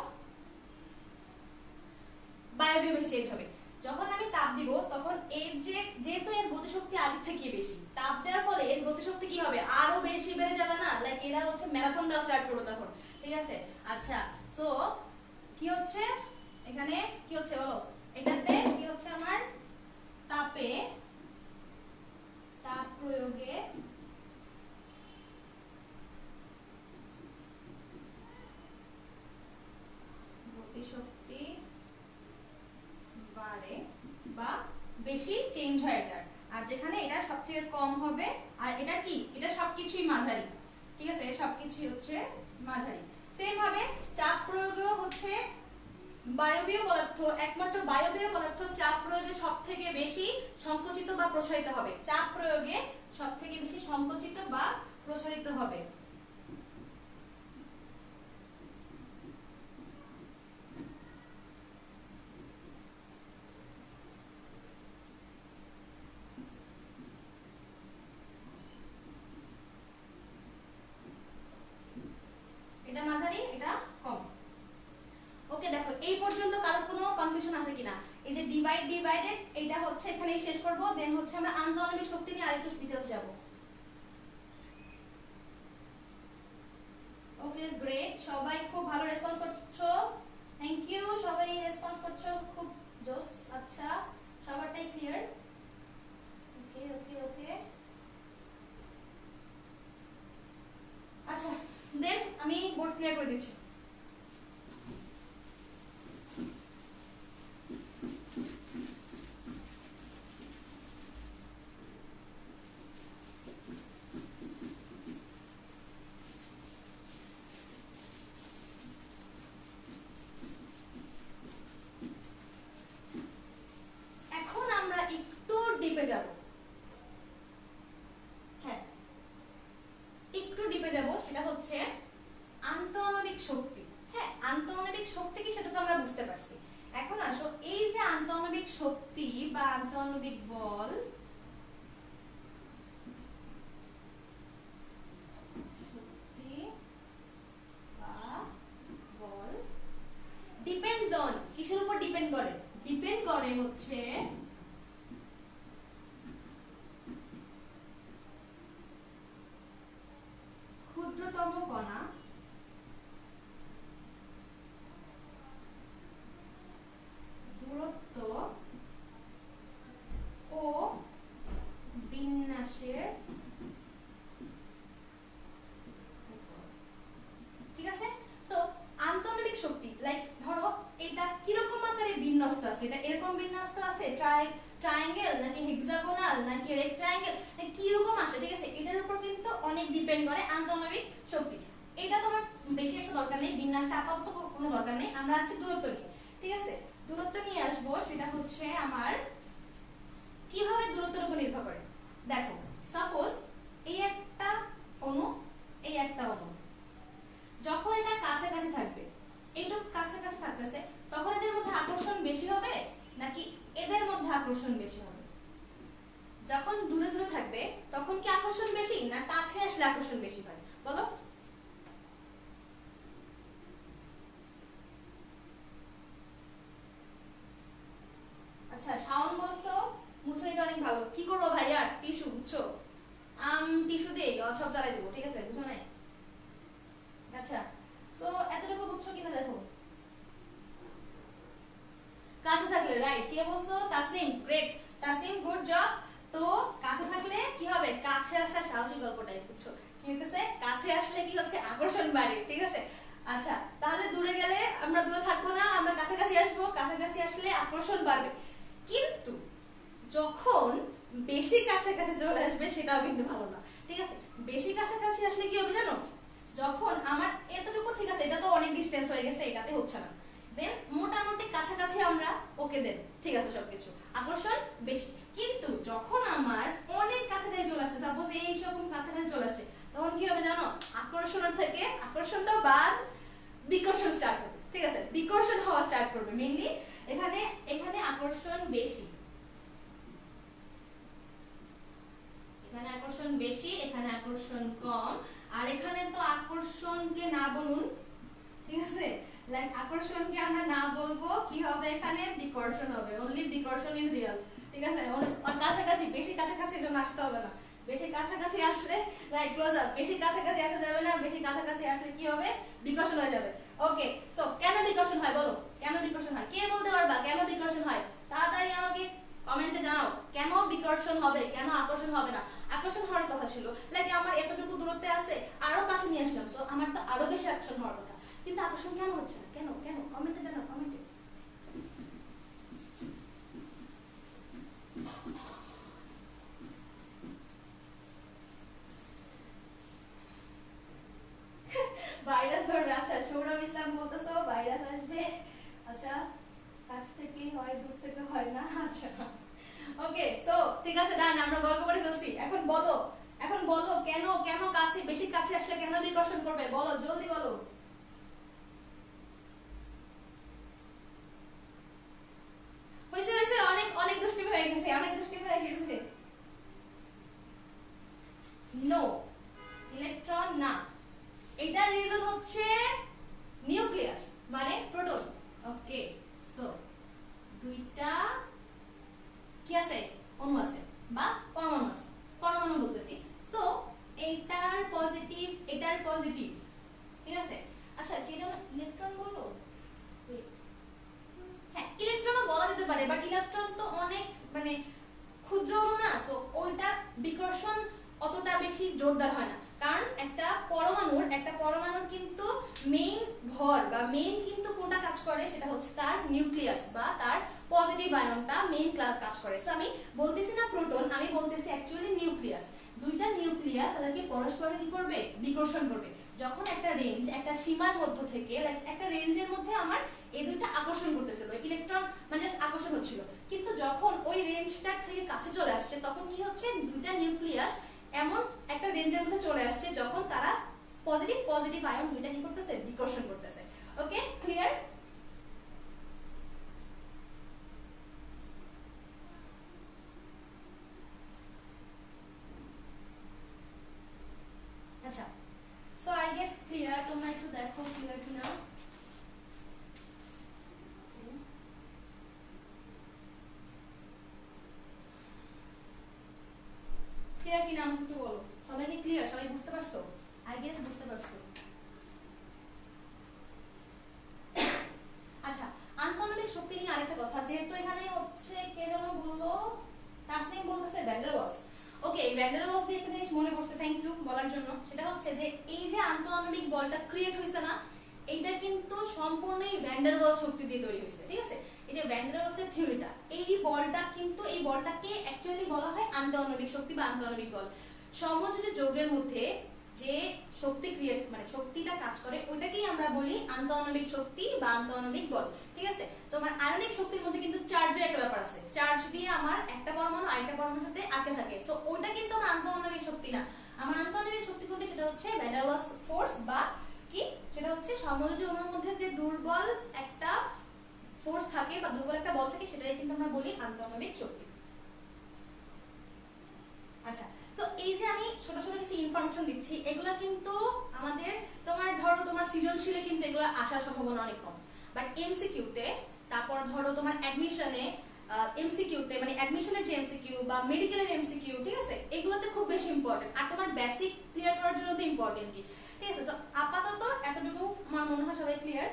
বায়বীয় বেশি চেঞ্জ হবে। যখন আমি তাপ দিব তখন এর যেহেতু এর গতিশক্তি আগে থেকে বেশি, তাপ দেওয়ার ফলে এর গতিশক্তি কি হবে, আরো বেশি বেড়ে যাবে না? লাইক এরা হচ্ছে ম্যারাথন দেওয়া স্টার্ট করবে তখন। ঠিক আছে, আচ্ছা, সো কি হচ্ছে এখানে, কি হচ্ছে বলো, এটাতে কি হচ্ছে আমার তাপ প্রয়োগে গতিশক্তি বাড়ে বা বেশি চেঞ্জ হয় এটার, আর যেখানে এটা সবথেকে কম হবে, আর এটা কি, এটা সবকিছুই মাঝারি। ঠিক আছে, সবকিছুই হচ্ছে মাঝারি। সেম ভাবে চাপ প্রয়োগও হচ্ছে বায়বীয় পদার্থ, একমাত্র বায়বীয় পদার্থ চাপ প্রয়োগে সবথেকে বেশি সংকুচিত বা প্রসারিত হবে। চাপ প্রয়োগে সবথেকে বেশি সংকুচিত বা প্রসারিত হবে। এটা মাঝারি, এটা কম। ওকে, দেখো এই পর্যন্ত কারো কোনো কনফিউশন আছে কিনা? এই যে ডিভাইডেড, এটা হচ্ছে এখানেই শেষ করব, দেন হচ্ছে আমরা আন্তঃআণবিক শক্তি নিয়ে আরেকটু ডিটেইলস যাব। ওকে, গ্রেট, সবাই খুব ভালো রেসপন্স করছো, থ্যাংক ইউ, সবাই রেসপন্স করছো, খুব জোস। আচ্ছা, সবারটাই ক্লিয়ার? ওকে ওকে ওকে, আচ্ছা, দেন আমি বোর্ড ক্লিয়ার করে দিচ্ছি। এখন আমরা একটু ডিপে যাব, হ্যাঁ একটু ডিপে যাব, সেটা হচ্ছে আন্তঃআণবিক শক্তি। হ্যাঁ, আন্তঃআণবিক শক্তি কি সেটা তো আমরা বুঝতে পারছি। এখন আসো এই যে আন্তঃআণবিক শক্তি বা আন্তঃআণবিক বল, শক্তি বা অন, কিসের উপর ডিপেন্ড করে? ডিপেন্ড করে হচ্ছে ক্ষুদ্রতম কণা দূরত্ব ও বিন্যাসের, ঠিক আছে? সো আন্তঃনৈমিক শক্তি, লাইক ধরো এটা কিরকম আকারে বিন্যস্ত আছে, এটা এরকম বিন্যস্ত আছে, ট্রায়াঙ্গেল নাকি হেক্সাগোনাল নাকি রেক্ট্যাঙ্গেল, কি রকম আছে, ঠিক আছে? এটার উপর কিন্তু অনেক ডিপেন্ড করে আন্তঃনৈমিক শক্তি। এটা তোমার বেশি একটা দরকার নেই, বিন্যাসটা আপাতত কোনো দরকার নেই, আমরা আসি দূরত্ব নিয়ে, ঠিক আছে? দূরত্ব নিয়ে আসবো, সেটা হচ্ছে আমার কিভাবে দূরত্বের উপর নির্ভর করে। দেখো সাপোজ এই একটা অণু, এই একটা অণু, যখন এটা কাছাকাছি থাকবে, এইটুকু কাছাকাছি থাকতেছে, তখন এদের মধ্যে আকর্ষণ বেশি হবে নাকি এদের মধ্যে আকর্ষণ বেশি হবে? যখন দূরে দূরে থাকবে তখন কি আকর্ষণ বেশি, না কাছে আসলে আকর্ষণ বেশি হয়? বলো। আচ্ছা শাওন বলছো মুসলিটা অনেক ভালো, কি করবো ভাইয়া? টিস্যু, বুঝছো? টিস্যু দিয়ে সব জ্বালাই দেবো, ঠিক আছে? বুঝো নাই? আচ্ছা সো এতটুকু বুঝছো কিনা দেখো। কাছে থাকলে, রাইট, কে বলছো? Tasnim, great Tasnim, good job. তো কাছে থাকলে কি হবে? কাছে আসা সাহসী গল্পটাই, বুঝছো? কি হইতেছে? কাছে আসলে কি হচ্ছে? আকর্ষণ বাড়ে, ঠিক আছে? আচ্ছা তাহলে দূরে গেলে আমরা দূরে থাকবো না, আমরা কাছাকাছি আসবো, কাছাকাছি আসলে আকর্ষণ বাড়বে। কিন্তু যখন বেশি কাছাকাছি চলে আসবে সেটাও কিন্তু ভালো না, ঠিক আছে? বেশি কাছাকাছি আসলে কি হবে জানো? যখন আমার এতটুকু, ঠিক আছে, এটা তো অনেক ডিসটেন্স হয়ে গেছে, এটাতে হচ্ছে না, দেন মোটামুটি কাছাকাছি আমরা, ওকে দেন, ঠিক আছে, সবকিছু আকর্ষণ বেশি। কিন্তু যখন আমার অনেক কাছাকাছি চলে আসছে, সাপোজ এই সব কাছাকাছি চলে আসছে, তখন কি হবে জানো? আকর্ষণের থেকে আকর্ষণটা বাদ, বিকর্ষণ স্টার্ট হবে, ঠিক আছে? বিকর্ষণ হওয়া স্টার্ট করবে মেইনলি। এখানে এখানে আকর্ষণ বেশি, এখানে আকর্ষণ বেশি, এখানে আকর্ষণ কম, আর এখানে তো আকর্ষণকে না বলুন, ঠিক আছে? লাইক আকর্ষণকে আমরা না বলবো, কি হবে? এখানে বিকর্ষণ হবে, অনলি বিকর্ষণ ইজ রিয়েল, ঠিক আছে? কাছাকাছি, বেশি কাছাকাছি জন্য আসতে হবে না, বেশি কাছাকাছি আসলে, রাইট, ক্লোজ আপ, বেশি কাছাকাছি আসা যাবে না, বেশি কাছাকাছি আসলে কি হবে? বিকর্ষণ হয়ে যাবে। ওকে, সো কেন বিকর্ষণ হয় বলো? কেন বিকর্ষণ হয়? কে বলতে পারবা কেন বিকর্ষণ হয়? তাড়াতাড়ি আমাকে কমেন্টে জানাও, কেন বিকর্ষণ হবে, কেন আকর্ষণ হবে না? আকর্ষণ হওয়ার কথা ছিল, লাইক আমার এতটুকু দূরত্বে আছে, আরো কাছে নিয়ে আসলাম, সো আমার তো আরো বেশি আকর্ষণ হওয়ার কথা, কিন্তু আকর্ষণ কেন হচ্ছে না? কেন কেন? কমেন্টে জানাও, কমেন্টে। ভাইরাস ধরবে, আচ্ছা সৌরভ ইসলাম বলতেছো ভাইরাস আসবে, আচ্ছা কাছ থেকেই হয় দূর থেকে হয় না, আচ্ছা ওকে, সো ঠিক আছে, ডান, আমরা গল্প করে ফেলছি। এখন বলো, এখন বলো কেন, কেন কাছে, বেশি কাছে আসলে কেন বিকর্ষণ করবে? বলো, জলদি বলো। হয়েছে হয়েছে, অনেক অনেক দুষ্টি হয়ে গেছে, অনেক দুষ্টি হয়ে গেছে। নো, ইলেকট্রন না, এটার রিজন হচ্ছে নিউক্লিয়াস মানে প্রোটন। ওকে, সো দুইটা কি আছে? অণু আছে বা পরমাণু আছে, পরমাণু বলতেছি। সো এটার পজিটিভ, এটার পজিটিভ, ঠিক আছে? আচ্ছা কি যেন ইলেকট্রন বললো, হ্যাঁ ইলেকট্রনও বলা যেতে পারে, বাট ইলেকট্রন তো অনেক মানে ক্ষুদ্র অণু না, সো ওইটা বিকর্ষণ অতটা বেশি জোরদার হয় না, কারণ একটা পরমাণুর কিন্তু মেইন ভর বা মেইন কিন্তু কোনটা কাজ করে, সেটা হচ্ছে তার নিউক্লিয়াস বা তার পজিটিভ আয়নটা মেইন কাজ করে। সো আমি বলতেছি না প্রোটন, আমি বলতেছি অ্যাকচুয়ালি নিউক্লিয়াস। দুইটা নিউক্লিয়াস তাদেরকে পরস্পরে কি করবে? বিকর্ষণ করবে। যখন একটা রেঞ্জ, একটা সীমার মধ্য থেকে, লাইক একটা রেঞ্জের মধ্যে আমার এই দুইটা আকর্ষণ করতেছিল, ইলেকট্রন মানে আকর্ষণ হচ্ছিল, কিন্তু যখন ওই রেঞ্জটা থেকে কাছে চলে আসছে, তখন কি হচ্ছে? দুইটা নিউক্লিয়াস এমন একটা রেঞ্জের মধ্যে চলে আসছে যখন তারা পজিটিভ পজিটিভ আয়ন দুইটা কি করতেছে? বিকর্ষণ করতেছে। ওকে, ক্লিয়ার? আচ্ছা, সো আই গেস ক্লিয়ার, তোমরা একটু দেখো ক্লিয়ার কিনা। Van der Waals. ওকে, এই ভ্যান ডার ওয়ালস দিয়ে একটা জিনিস মনে পড়ছে, থ্যাংক ইউ বলার জন্য। সেটা হচ্ছে যে এই যে আন্তঃআণবিক বলটা ক্রিয়েট হয়েছে না, এইটা কিন্তু সম্পূর্ণই ভ্যান ডার ওয়ালস শক্তি দিয়ে তৈরি হয়েছে, ঠিক আছে? এই যে ভ্যান ডার ওয়ালসের থিওরিটা, এই বলটা কিন্তু এই বলটাকে অ্যাকচুয়ালি বলা হয় আন্তঃআণবিক শক্তি বা আন্তঃআণবিক বল। সমযোজী যৌগের মধ্যে যে শক্তি ক্রিয়েট মানে শক্তিটা কাজ করে ওটাকেই আমরা বলি আন্তঃআণবিক শক্তি বা আন্তঃআণবিক বল, ঠিক আছে? তোমার আয়নিক শক্তির মধ্যে কিন্তু চার্জের একটা ব্যাপার আছে, চার্জ দিয়ে আমার একটা পরমাণু আরেকটা পরমাণুর সাথে আটকে থাকে, সো ওটা কিন্তু আমার আন্তঃআণবিক শক্তি না। আমার আন্তঃআণবিক শক্তি কোনটা, সেটা হচ্ছে ভ্যান ডার ওয়ালস ফোর্স, বা কি সেটা হচ্ছে সমযোজী অণুর মধ্যে যে দুর্বল একটা ফোর্স থাকে বা দুর্বল একটা বল থাকে, সেটাই কিন্তু আমরা বলি আন্তঃআণবিক শক্তি। আচ্ছা, সো এই যে আমি ছোট ছোট কিছু ইনফরমেশন দিচ্ছি, এগুলা কিন্তু আমাদের তোমার ধরো তোমার সৃজনশীলে কিন্তু এগুলা আসার সম্ভাবনা অনেক কম, বাট এমসিকিউতে, তারপর ধরো তোমার অ্যাডমিশনে এমসিকিউতে, মানে অ্যাডমিশনের যে এমসিকিউ বা মেডিকেলের এমসিকিউ, ঠিক আছে, এগুলোতে খুব বেশি ইম্পর্টেন্ট, আর তোমার বেসিক ক্লিয়ার করার জন্য তো ইম্পর্টেন্ট, ঠিক আছে? তো আপাতত এতটুকু আমার মনে হয় সবাই ক্লিয়ার।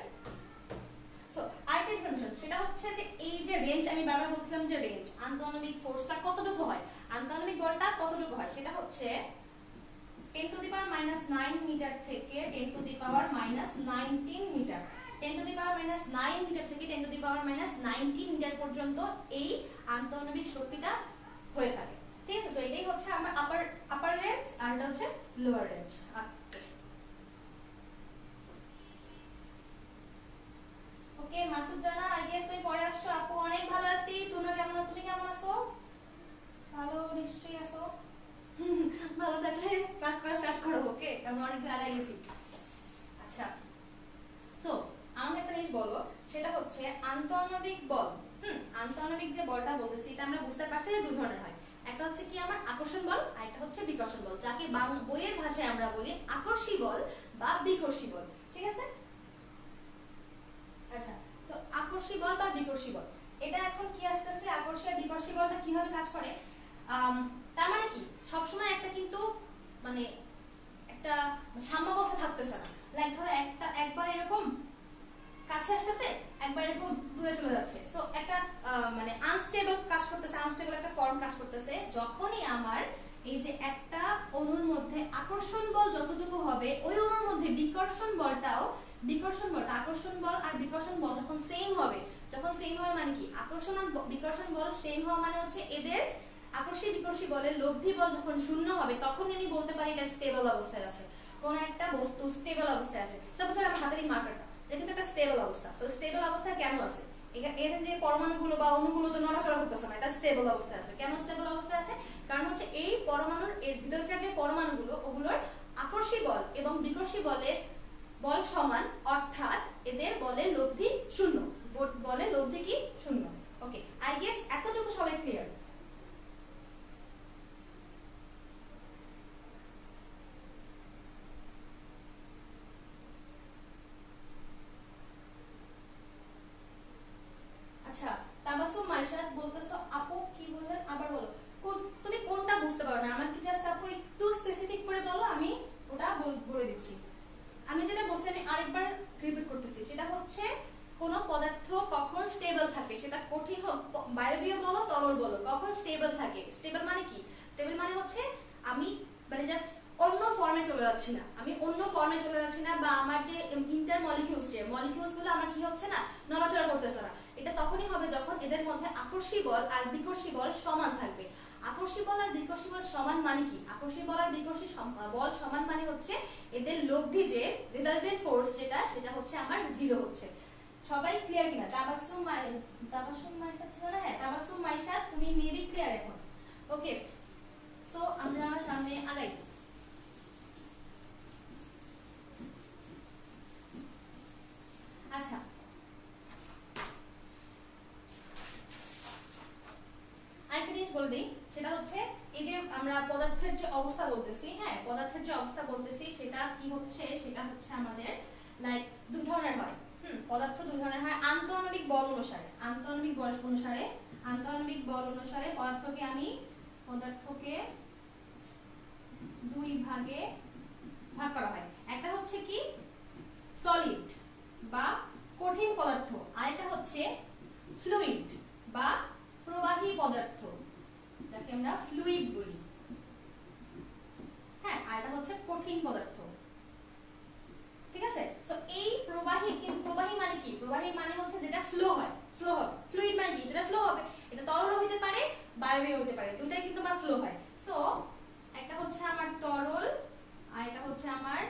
সো আরেকটা ইনফরমেশন, সেটা হচ্ছে যে এই যে রেঞ্জ, আমি বারবার বলছিলাম যে রেঞ্জ, আন্তঃআণবিক ফোর্সটা কতটুকু হয়, আন্তঃআণবিক বলটা কতটুকু হয়, সেটা হচ্ছে 10⁻⁹ মিটার থেকে 10⁻⁻19 মিটার, 10⁻⁹ মিটার থেকে 10⁻⁹19 মিটার পর্যন্ত এই আন্তঃআণবিক শক্তিটা হয়ে থাকে, ঠিক আছে? সো এটাই হচ্ছে আমার আপার রেঞ্জ, আর এটা হচ্ছে লোয়ার রেঞ্জ। ওকে মাসুদ জানা, আই গেস তুমি পরে আসছো। আপু অনেক ভালো আছি, তুমি কেমন আছো? ভালো নিশ্চয়ই আছো। ভালো থাকলে ক্লাস স্টার্ট করো, ওকে? আমরা অনেক দিন আগে গেছি। আচ্ছা, সো আমাকে একটা জিনিস বলো, সেটা হচ্ছে আন্তঃআণবিক বল। আন্তঃআণবিক যে বলটা বলতেছি, এটা আমরা বুঝতে পারছি যে দুই ধরনের হয়। একটা হচ্ছে কি আমার আকর্ষণ বল, আর একটা হচ্ছে বিকর্ষণ বল, যাকে বইয়ের ভাষায় আমরা বলি আকর্ষী বল বা বিকর্ষী বল, ঠিক আছে? আচ্ছা, তো আকর্ষী বল বা বিকর্ষী বল, এটা এখন কি আসতেছে, আকর্ষী আর বিকর্ষী বলটা কিভাবে কাজ করে? তার মানে কি, সবসময় একটা কিন্তু মানে একটা সাম্যাবস্থা থাকতেছে না। লাইক ধরো একবার এরকম কাছে আসতেছে, একবার এরকম দূরে চলে যাচ্ছে, সো একটা মানে আনস্টেবল কাজ করতেছে, আনস্টেবল একটা ফর্ম কাজ করতেছে। যখনই আমার এই যে একটা অণুর মধ্যে আকর্ষণ বল যতটুকু হবে, ওই অণুর মধ্যে বিকর্ষণ বলটা আকর্ষণ বল আর বিকর্ষণ বল যখন সেম হবে, মানে কি, আকর্ষণ আর বিকর্ষণ বল সেম হওয়া মানে হচ্ছে এদের আকর্ষী বিকর্ষী বলের লব্ধি বল যখন শূন্য হবে, তখন আমি বলতে পারি এটা স্টেবল অবস্থায় আছে, কোন একটা বস্তু স্টেবল অবস্থায় আছে। সাপোজ ধর আমার হাতের এই মার্কারটা, এটা কিন্তু একটা স্টেবল অবস্থা। সো স্টেবল অবস্থায় কেন আছে, এর যে পরমাণুগুলো বা অণুগুলো তো নড়াচড়া করতেছে না, এটা স্টেবল অবস্থায় আছে। কেন স্টেবল অবস্থায় আছে? কারণ হচ্ছে এই পরমাণুর এর ভিতরকার যে পরমাণুগুলো, ওগুলোর আকর্ষী বল এবং বিকর্ষী বলের বল সমান, অর্থাৎ এদের বলের লব্ধি শূন্য, বলের লব্ধি কি শূন্য। ওকে, আই গেস এতটুকু সবাই ক্লিয়ার। আচ্ছা, তাবাসসুম মাইশাত বলতেছো আপু কি বললেন আবার বলো, তুমি কোনটা বুঝতে পারো না, আমাকে জাস্ট আপু একটু স্পেসিফিক করে বলো, আমি ওটা বলে দিচ্ছি। আমি যেটা বলছি আমি আরেকবার রিপিট করতেছি, সেটা হচ্ছে কোন পদার্থ কখন স্টেবল থাকে, সেটা কঠিন হোক, বায়বীয় বলো তরল বলো, কখন স্টেবল থাকে। স্টেবল মানে কি? স্টেবল মানে হচ্ছে আমি মানে জাস্ট অন্য ফর্মে চলে যাচ্ছি না, বা আমার যে ইন্টার মলিকিউলস গুলো আমার কি হচ্ছে না, নড়াচড়া করতেছে না। এটা তখনই হবে যখন এদের মধ্যে আকর্ষী বল আর বিকর্ষী বল সমান থাকবে। আকর্ষী বল আর বিকর্ষী বল সমান মানে কি? আকর্ষী বল আর বিকর্ষী বল সমান মানে হচ্ছে এদের লব্ধি যে রেজাল্টেন্ট ফোর্স সেটা হচ্ছে আমার 0 হচ্ছে। সবাই ক্লিয়ার কিনা? তাবাসসুম মাইশাত ছিল না? হ্যাঁ, তাবাসসুম মাইশাত, তুমি মেবি ক্লিয়ার এখন। ওকে, সো আমরা সামনে আগাই। আচ্ছা, আরেকটা জিনিস বলে দিই, সেটা হচ্ছে এই যে আমরা পদার্থের যে অবস্থা বলতেছি, হ্যাঁ, পদার্থের যে অবস্থা বলতেছি সেটা কি হচ্ছে, সেটা হচ্ছে আমাদের লাইক দুই ধরনের হয়। পদার্থ দুই ধরনের হয় আন্তঃআণবিক বল অনুসারে। আন্তঃআণবিক বল অনুসারে পদার্থকে দুই ভাগে ভাগ করা হয়। একটা হচ্ছে কি সলিড বা কঠিন পদার্থ, আরেকটা হচ্ছে ফ্লুইড বা প্রবাহী পদার্থ, যাকে পদার্থকে আমরা ফ্লুইড বলি। হ্যাঁ, আর এটা হচ্ছে কঠিন পদার্থ। ঠিক আছে, সো এই প্রবাহী, কিন্তু প্রবাহী মানে কি? প্রবাহী মানে হচ্ছে যেটা ফ্লো হয়, ফ্লো হবে। ফ্লুইড মানে কি? যেটা ফ্লো হবে। এটা তরল হতে পারে, বায়বীয় হতে পারে, দুটাই কিন্তু আমার ফ্লো হয়। সো একটা হচ্ছে আমার তরল আর এটা হচ্ছে আমার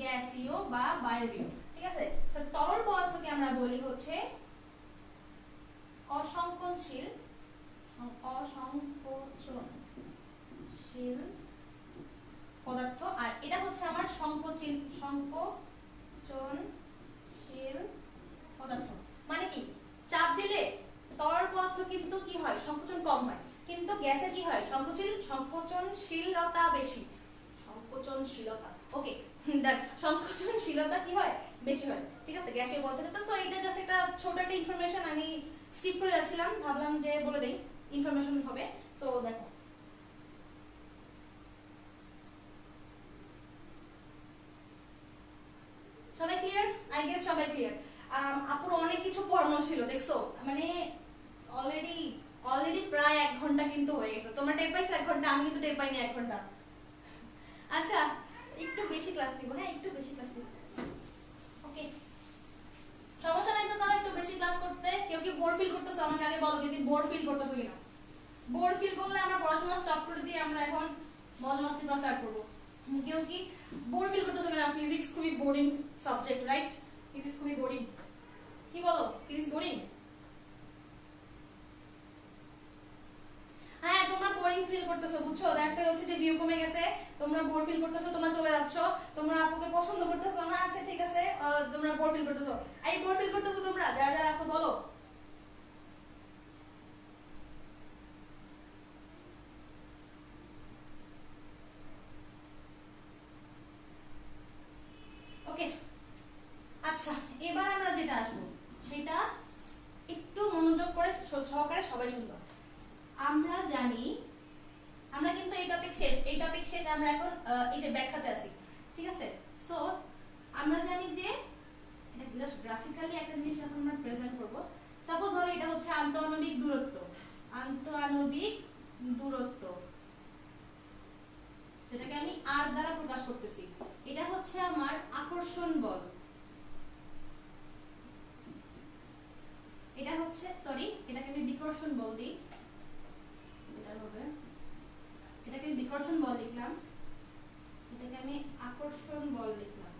গ্যাসীয় বা বায়বীয়। ঠিক আছে, তো তরল পদার্থকে আমরা বলি হচ্ছে অসংকোচনশীল, অসংকোচনশীল পদার্থ, আর এটা হচ্ছে আমার সংকোচনশীল পদার্থ। মানে কি? চাপ দিলে তরল পদার্থ কিন্তু কি হয়? সংকোচন কম হয়, কিন্তু গ্যাসের কি হয়? সংকোচনশীলতা বেশি। সংকোচনশীলতা, ওকে ডান, সংকোচনশীলতা কি হয়? বেশি হয়। ঠিক আছে, গ্যাসীয় পদার্থ। তো সো এটা জাস্ট একটা ছোট একটা ইনফরমেশন, আমি স্কিপ করে যাচ্ছিলাম, ভাবলাম যে বলে দেই, ইনফরমেশন হবে। সো দেখো, সবাই ক্লিয়ার? আই গেস সবাই ক্লিয়ার। আপুর অনেক কিছু পড়ানো ছিল, দেখছো, মানে অলরেডি প্রায় 1 ঘন্টা কিন্তু হয়ে গেছে। তোমরা টের পাইছো 1 ঘন্টা, আমি কিন্তু টের পাইনি 1 ঘন্টা। আচ্ছা, একটু বেশি ক্লাস নিব, হ্যাঁ একটু বেশি ক্লাস নিব, ওকে সমস্যা নাই তো। তারা একটু বেশি ক্লাস করতে, কেউ কি বোর ফিল করতেছো? আমাকে আগে বলো যদি বোর ফিল করতেছো কিনা। বোর ফিল করলে আমরা পড়াশোনা স্টপ করে দিয়ে আমরা এখন মজা মাস্তি করা স্টার্ট করবো। কেউ কি বোর ফিল করতেছো কিনা? ফিজিক্স খুবই বোরিং সাবজেক্ট, রাইট? ফিজিক্স খুবই বোরিং, কি বলো? Physics boring? হ্যাঁ, তোমরা বোরিং ফিল করতেছো, বুঝছো? দ্যাটস হচ্ছে যে ভিউ কমে গেছে, তোমরা বোর ফিল করতেছো, তোমরা চলে যাচ্ছো, তোমরা আপুকে পছন্দ করতেছো না। আচ্ছা ঠিক আছে, তোমরা বোর ফিল করতেছো। এই বোর ফিল করতেছো তোমরা যারা যারা আছো বলো। ওকে, আচ্ছা এবার আমরা যেটা আসবো সেটা একটু মনোযোগ করে সহকারে সবাই শুনবো। আমরা জানি, আমরা কিন্তু এই টপিক শেষ, আমরা এখন এই যে ব্যাখ্যাতে আছি। ঠিক আছে, সো আমরা জানি যে এটা জাস্ট গ্রাফিক্যালি একটা জিনিস এখন আমরা প্রেজেন্ট করব। সাপোজ ধরো এটা হচ্ছে আন্তঃআণবিক দূরত্ব, যেটাকে আমি আর দ্বারা প্রকাশ করতেছি। এটা হচ্ছে আমার আকর্ষণ বল, এটা হচ্ছে এটাকে আমি বিকর্ষণ বল দিই, এটাকে আমি বিকর্ষণ বল লিখলাম, এটাকে আমি আকর্ষণ বল লিখলাম।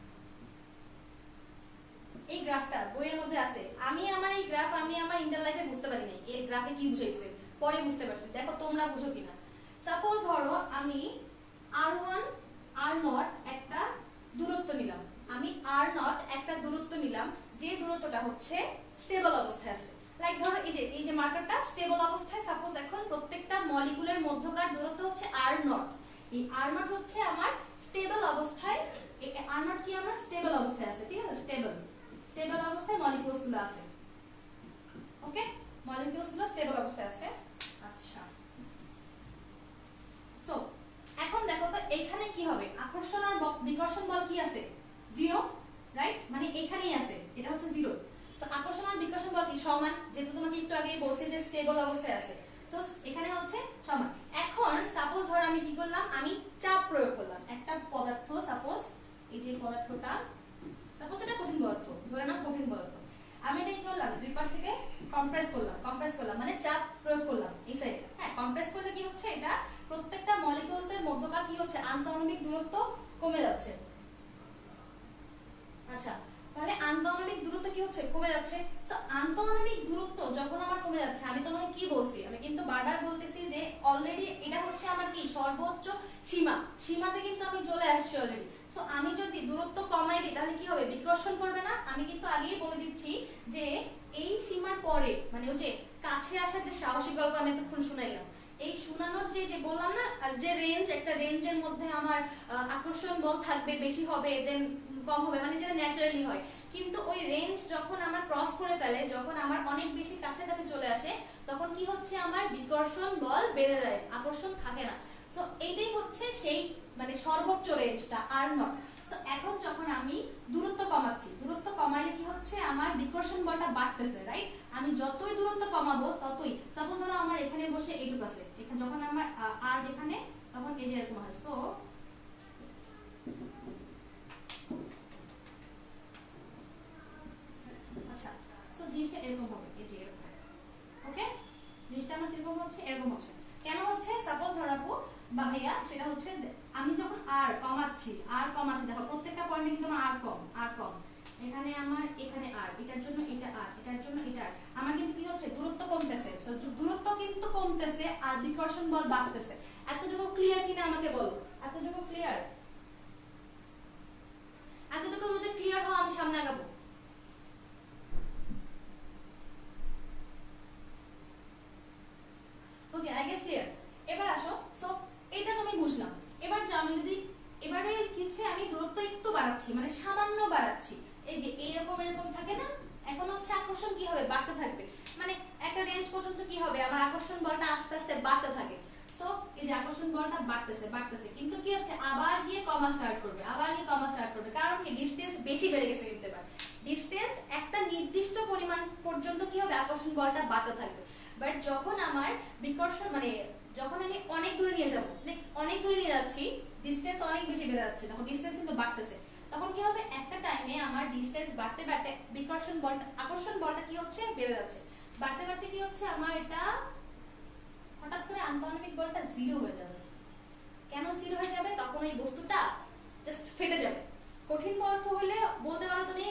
এই গ্রাফটা বইয়ের মধ্যে আছে, আমি আমার এই গ্রাফ আমি আমার ইন্টার লাইফে বুঝতে পারি নাই, এই গ্রাফে কি বুঝাইছে পরে বুঝতে পারছি। দেখো তোমরা বুঝো কিনা। সাপোজ ধরো আমি r1 r0 একটা দূরত্ব নিলাম, যে দূরত্বটা হচ্ছে স্টেবল অবস্থায় আছে। লাইক ধরো এই যে মার্কারটা স্টেবল অবস্থায়, সাপোজ এখন প্রত্যেকটা মলিকুলের মধ্যকার দূরত্ব হচ্ছে r0। এই r0 হচ্ছে আমার স্টেবল অবস্থায়, এই r0 কি আমার স্টেবল অবস্থায় আছে। ঠিক আছে, স্টেবল অবস্থায় মলিকিউলস গুলো আছে। ওকে, মলিকিউলস গুলো স্টেবল অবস্থায় আছে। আচ্ছা, সো এখন দেখো তো এইখানে কি হবে? আকর্ষণ আর বিকর্ষণ বল কি আছে? 0, রাইট? মানে এখানেই আছে, এটা হচ্ছে 0। সো আকর্ষণ আর বিকর্ষণ বল কি সমান? যেহেতু তোমাকে একটু আগেই বলছি যে স্টেবল অবস্থায় আছে, সো এখানে হচ্ছে সমান। এখন সাপোজ ধর আমি কি করলাম, আমি চাপ প্রয়োগ করলাম একটা পদার্থ, সাপোজ এই যে পদার্থটা, সাপোজ এটা কঠিন পদার্থ, ধরে নাও কঠিন পদার্থ, আমি এটা কি করলাম, দুই পাশ থেকে কম্প্রেস করলাম মানে চাপ প্রয়োগ করলাম এই সাইডে। হ্যাঁ, কম্প্রেস করলে কি হচ্ছে, এটা প্রত্যেকটা মলিকিউলস এর মধ্যকার কি হচ্ছে, আন্তঃআণবিক দূরত্ব কমে যাচ্ছে। আচ্ছা, তাহলে আন্তঃআণবিক দূরত্ব কি হচ্ছে, কমে যাচ্ছে। সো আন্তঃআণবিক দূরত্ব যখন আমার কমে যাচ্ছে, আমি তোমাকে কি বলছি, আমি কিন্তু বারবার বলতেছি যে অলরেডি এটা হচ্ছে আমার কি সর্বোচ্চ সীমাতে কিন্তু আমি চলে আসছি অলরেডি। সো আমি যদি দূরত্ব কমাই দিই তাহলে কি হবে, বিকর্ষণ করবে না। আমি কিন্তু আগেই বলে দিচ্ছি যে এই সীমার পরে, মানে ওই যে কাছে আসার যে সাহসী গল্প আমি এতক্ষণ শুনাইলাম, এই শোনানোর যে বললাম না, আর যে রেঞ্জ, একটা রেঞ্জের মধ্যে আমার আকর্ষণ বল থাকবে, বেশি হবে দেন কম হবে, মানে যেটা ন্যাচারালি হয়। কিন্তু ওই রেঞ্জ যখন আমার ক্রস করে ফেলে, যখন আমার অনেক বেশি কাছাকাছি চলে আসে, তখন কি হচ্ছে, আমার বিকর্ষণ বল বেড়ে যায়, আকর্ষণ থাকে না। সো এইটাই হচ্ছে সেই মানে সর্বোচ্চ রেঞ্জটা r0। সো এখন যখন আমি দূরত্ব কমাচ্ছি, দূরত্ব কমাইলে কি হচ্ছে আমার বিকর্ষণ বলটা বাড়তেছে, রাইট? আমি যতই দূরত্ব কমাবো ততই, সাপোজ ধরো আমার এখানে বসে এইটুকু আছে, এখানে যখন আমার আর এখানে, তখন এই যে এরকম হয়। সো আচ্ছা, সো জিনিসটা এরকম হবে, এই যে এরকম, ওকে? জিনিসটা আমার কিরকম হচ্ছে, এরকম হচ্ছে। কেন হচ্ছে? সাপোজ ধরাবো বা ভাইয়া, সেটা হচ্ছে আমি যখন আর কমাচ্ছি, দেখো প্রত্যেকটা পয়েন্টে কিন্তু আমার আর কম, এখানে আমার এখানে আর, এটার জন্য এটা আর, এটার জন্য এটা আর, আমার কিন্তু কি হচ্ছে দূরত্ব কমতেছে। সো দূরত্ব কিন্তু কমতেছে আর বিকর্ষণ বল বাড়তেছে। এতটুকু ক্লিয়ার কিনা আমাকে বলো? এতটুকু ক্লিয়ার? এতটুকু যদি ক্লিয়ার হয় আমি সামনে আগাবো। ওকে, আই গেস ক্লিয়ার। এবার আসো, সো এটা তো আমি বুঝলাম। এবার আমি যদি এবারে কিছু আমি দূরত্ব একটু বাড়াচ্ছি, মানে সামান্য বাড়াচ্ছি, এই যে এইরকম এরকম থাকে না, এখন হচ্ছে আকর্ষণ কি হবে, বাড়তে থাকবে। মানে একটা রেঞ্জ পর্যন্ত কি হবে, আমার আকর্ষণ বলটা আস্তে আস্তে বাড়তে থাকে। সো এই যে আকর্ষণ বলটা বাড়তেছে, কিন্তু কি হচ্ছে আবার গিয়ে কমা স্টার্ট করবে, কারণ কি ডিসটেন্স বেশি বেড়ে গেছে। কিন্তু এবার ডিসটেন্স একটা নির্দিষ্ট পরিমাণ পর্যন্ত কি হবে, আকর্ষণ বলটা বাড়তে থাকবে। বাট যখন আমার বিকর্ষণ, মানে যখন আমি অনেক দূরে নিয়ে যাবো, অনেক দূরে নিয়ে যাচ্ছি, ডিসটেন্স অনেক বেশি বেড়ে যাচ্ছে, তখন ডিসটেন্স কিন্তু বাড়তেছে, তখন কি হবে একটা টাইমে আমার ডিসটেন্স বাড়তে বাড়তে বিকর্ষণ বলটা, আকর্ষণ বলটা কি হচ্ছে বেড়ে যাচ্ছে, বাড়তে বাড়তে কি হচ্ছে আমার এটা হঠাৎ করে আন্তঃআণবিক বলটা জিরো হয়ে যাবে। কেন জিরো হয়ে যাবে? তখন ওই বস্তুটা জাস্ট ফেটে যাবে। কঠিন পদার্থ হলে বলতে পারো তুমি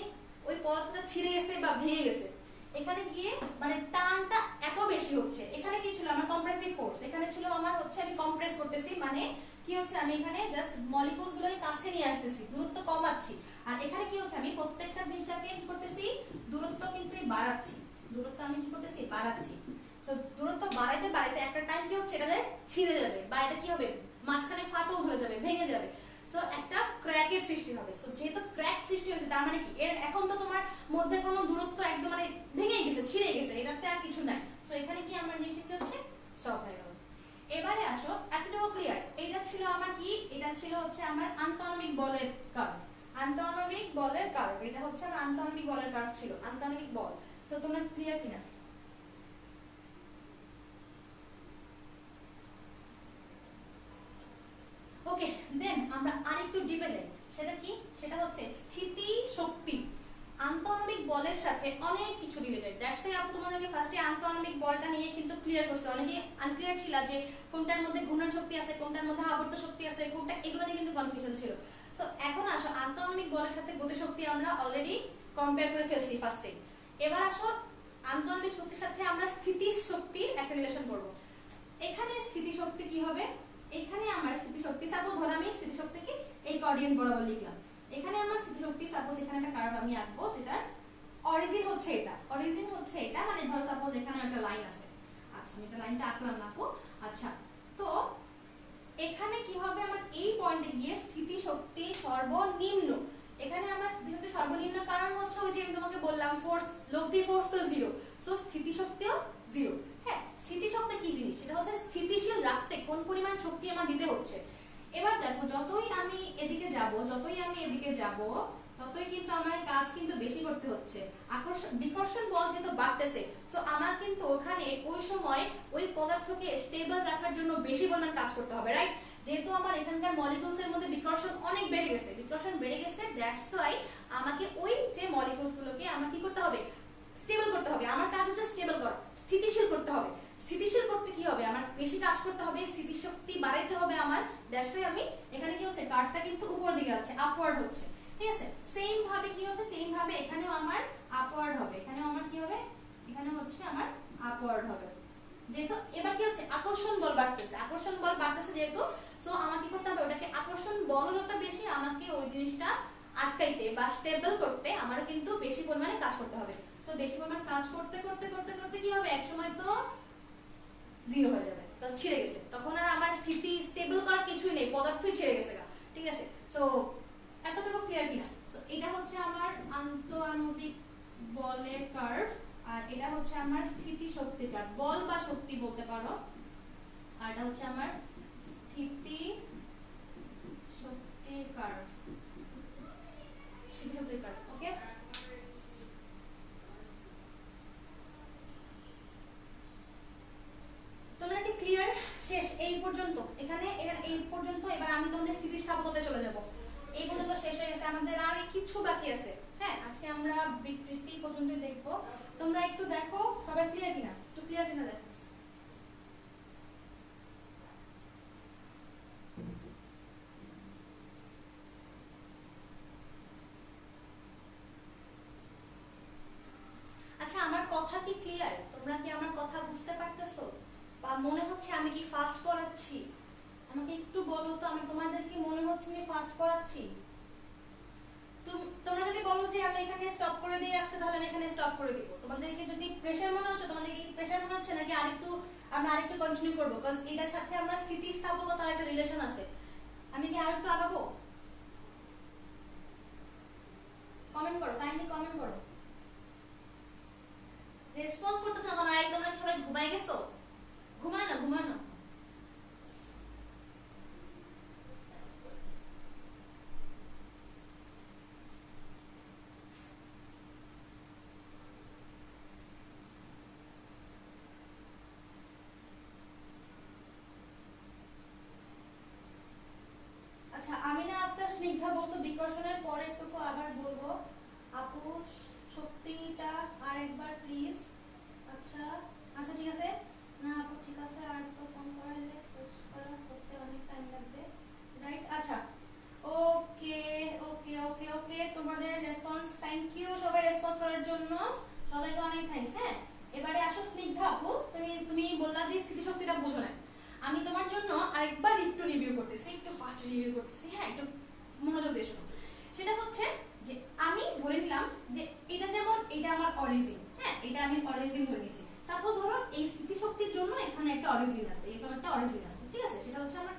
ওই পদার্থটা ছিঁড়ে গেছে বা ভেঙে গেছে, এখানে গিয়ে মানে টানটা এত বেশি হচ্ছে। এখানে কি ছিল আমার কম্প্রেসিভ ফোর্স, এখানে ছিল আমার হচ্ছে আমি কম্প্রেস করতেছি, মানে কি হচ্ছে আমি এখানে জাস্ট মলিকিউলস গুলোকে কাছে নিয়ে আসতেছি, দূরত্ব কমাচ্ছি। আর এখানে কি হচ্ছে আমি প্রত্যেকটা জিনিসটাকে কি করতেছি, দূরত্ব কিন্তু আমি বাড়াচ্ছি, সো দূরত্ব বাড়াইতে বাড়াইতে একটা টাইম কি হচ্ছে এটা ছিঁড়ে যাবে, বা এটা কি হবে মাঝখানে ফাটল ধরে যাবে, ভেঙে যাবে। সো একটা ক্র্যাকের সৃষ্টি হবে। সো যেহেতু ক্র্যাক সৃষ্টি হয়েছে, তার মানে কি এর এখন তো তোমার মধ্যে কোনো দূরত্ব একদম মানে ভেঙে গেছে, ছিঁড়ে গেছে, এটাতে আর কিছু নাই। সো এখানে কি আমার জিনিসটা কি হচ্ছে স্টপ হয়ে গেল। এবারে আসো, এতটুকু ক্লিয়ার? এটা ছিল আমার কি, এটা ছিল হচ্ছে আমার আন্তঃআণবিক বলের কার্ভ, এটা হচ্ছে আমার আন্তঃআণবিক বলের কার্ভ ছিল, আন্তঃআণবিক বল। সো তোমরা ক্লিয়ার কিনা? ওকে, দেন আমরা আরেকটু ডিপে যাই। সেটা কি? সেটা হচ্ছে স্থিতি শক্তি। আন্তঃআণবিক বলের সাথে অনেক কিছু রিলেটেড। দ্যাটস ওয়াই আপু তোমাদেরকে ফার্স্টে আন্তঃআণবিক বলটা নিয়ে কিন্তু ক্লিয়ার করছে। অনেকে আনক্লিয়ার ছিল যে কোনটার মধ্যে ঘূর্ণন শক্তি আছে, কোনটার মধ্যে আবর্ত শক্তি আছে, কোনটা, এগুলো নিয়ে কিন্তু কনফিউশন ছিল। সো এখন আসো আন্তঃআণবিক বলের সাথে গতিশক্তি আমরা অলরেডি কম্পেয়ার করে ফেলছি ফার্স্টে। এবার আসো আন্তঃআণবিক শক্তির সাথে আমরা স্থিতি শক্তির একটা রিলেশন করব। এখানে স্থিতি শক্তি কি হবে, এখানে আমার স্থিতিশক্তি, সাপোজ ধর আমি স্থিতিশক্তিকে এই কোঅর্ডিনেট বরাবর লিখলাম, এখানে আমার স্থিতিশক্তি সাপোজ এখানে একটা কার্ভ আমি আঁকবো, যেটার অরিজিন হচ্ছে এটা, মানে ধরো সাপোজ এখানে একটা লাইন আছে। আচ্ছা, আমি একটা লাইনটা আঁকলাম না আপু। আচ্ছা, তো এখানে কি হবে আমার এই পয়েন্টে গিয়ে স্থিতিশক্তি সর্বনিম্ন, এখানে আমার স্থিতিশক্তি সর্বনিম্ন, কারণ হচ্ছে ওই যে আমি তোমাকে বললাম ফোর্স, লব্ধি ফোর্স তো জিরো, সো স্থিতিশক্তিও জিরো। হ্যাঁ, স্থিতিশক্তি কি জিনিস, সেটা হচ্ছে স্থিতিশীল রাখতে কোন পরিমাণ শক্তি আমার দিতে হচ্ছে। এবার দেখো যতই আমি এদিকে যাব ততই কিন্তু আমার কাজ কিন্তু বেশি করতে হচ্ছে, বিকর্ষণ বল যেহেতু বাড়তেছে, সো আমার কিন্তু ওখানে ওই সময় ওই পদার্থকে স্টেবল রাখার জন্য বেশি পরিমাণ কাজ করতে হবে, রাইট? যেহেতু আমার এখানকার মলিকিউলস এর মধ্যে বিকর্ষণ অনেক বেড়ে গেছে, দ্যাটস ওয়াই আমাকে ওই যে মলিকিউলস গুলোকে আমার কি করতে হবে, স্টেবল করতে হবে। আমার কাজ হচ্ছে স্টেবল করা, স্থিতিশীল করতে হবে। স্থিতিশীল করতে কি হবে, আমার বেশি কাজ করতে হবে, স্থিতিশক্তি বাড়াইতে হবে আমার। দ্যাটস ওয়াই আমি এখানে কি হচ্ছে কার্ভটা কিন্তু উপর দিকে আছে, আপওয়ার্ড হচ্ছে, ঠিক আছে? সেম ভাবে কি হচ্ছে, সেম ভাবে এখানেও আমার আপওয়ার্ড হবে, এখানেও আমার কি হবে, এখানেও হচ্ছে আমার আপওয়ার্ড হবে। যেহেতু এবার কি হচ্ছে আকর্ষণ বল বাড়তেছে যেহেতু, সো আমাকে কি করতে হবে, ওটাকে আকর্ষণ বল যত বেশি, আমাকে ওই জিনিসটা আটকাইতে বা স্টেবল করতে আমার কিন্তু বেশি পরিমাণে কাজ করতে হবে। সো বেশি পরিমাণ কাজ করতে করতে করতে করতে কি হবে, এক সময় তো জিরো হয়ে যাবে, তো ছিঁড়ে গেছে, তখন আর আমার স্থিতি স্টেবল করার কিছুই নেই, পদার্থই ছিঁড়ে গেছে, ঠিক আছে? সো এতটুকু ক্লিয়ার কিনা? সো এটা হচ্ছে আমার আন্তঃআণবিক বলের কার্ভ, আর এটা হচ্ছে আমার স্থিতি শক্তির কার্ভ, বল বা শক্তি বলতে পারো, আর এটা হচ্ছে আমার স্থিতি শক্তির কার্ভ। স্মৃতিশক্তির কার্ড। ওকে, তোমরা কি ক্লিয়ার? শেষ এই পর্যন্ত, এখানে এই পর্যন্ত। এবার আমি তোমাদের স্থিতিস্থাপকতায় চলে যাব। এই পর্যন্ত শেষ হয়ে গেছে, আমাদের আর কিছু বাকি আছে। হ্যাঁ, আজকে আমরা বিকৃতি পর্যন্ত দেখব। তোমরা একটু দেখো সবাই ক্লিয়ার কিনা, একটু ক্লিয়ার কিনা দেখো। আচ্ছা, আমার কথা কি ক্লিয়ার? তোমরা কি আমার কথা বুঝতে পারতেছো, বা মনে হচ্ছে আমি কি ফাস্ট পড়াচ্ছি? আমাকে একটু বলো তো, আমি তোমাদের কি মনে হচ্ছে আমি ফাস্ট পড়াচ্ছি? তোমরা যদি বলো যে আমি এখানে স্টপ করে দিই আজকে, তাহলে আমি এখানে স্টপ করে দিব। তোমাদেরকে যদি প্রেসার মনে হচ্ছে, তোমাদেরকে কি প্রেসার মনে হচ্ছে, নাকি আমরা আরেকটু কন্টিনিউ করব? বিকজ এটার সাথে আমার স্থিতিস্থাপকতার একটা রিলেশন আছে। আমি কি আরেকটু আগাবো? কমেন্ট করো, কাইন্ডলি কমেন্ট করো। রেসপন্স করতেছ না কেন? একদম নাকি সবাই ঘুমায় গেছো? ঘুমায় না, ঘুমায় না। আচ্ছা, আমি না আপনার স্নিগ্ধা বলছো বিকর্ষণের পরেরটুকু আবার বলবো। আপু শক্তিটা আরেকবার প্লিজ। আচ্ছা আচ্ছা, ঠিক আছে না আপু, ঠিক আছে। আর তো ফোন করাইলে শেষ করা করতে অনেক টাইম লাগবে, রাইট? আচ্ছা, ওকে ওকে ওকে ওকে, তোমাদের রেসপন্স, থ্যাংক ইউ সবাই রেসপন্স করার জন্য, সবাইকে অনেক থ্যাঙ্কস। হ্যাঁ, এবারে আসো স্নিগ্ধা আপু, তুমি বললা যে স্থিতিশক্তিটা বুঝো না। আমি তোমার জন্য আরেকবার একটু রিভিউ করতেছি, একটু ফাস্ট রিভিউ করতেছি। হ্যাঁ, একটু মনোযোগ দিয়ে শোনো। সেটা হচ্ছে যে আমি ধরে নিলাম যে এটা যেমন এটা আমার অরিজিন। হ্যাঁ, এটা আমি অরিজিন ধরে নিয়েছি। সাপোজ ধরো এই স্থিতিশক্তির জন্য এখানে একটা অরিজিন আছে, এখানে একটা অরিজিন আছে, ঠিক আছে? সেটা হচ্ছে আমার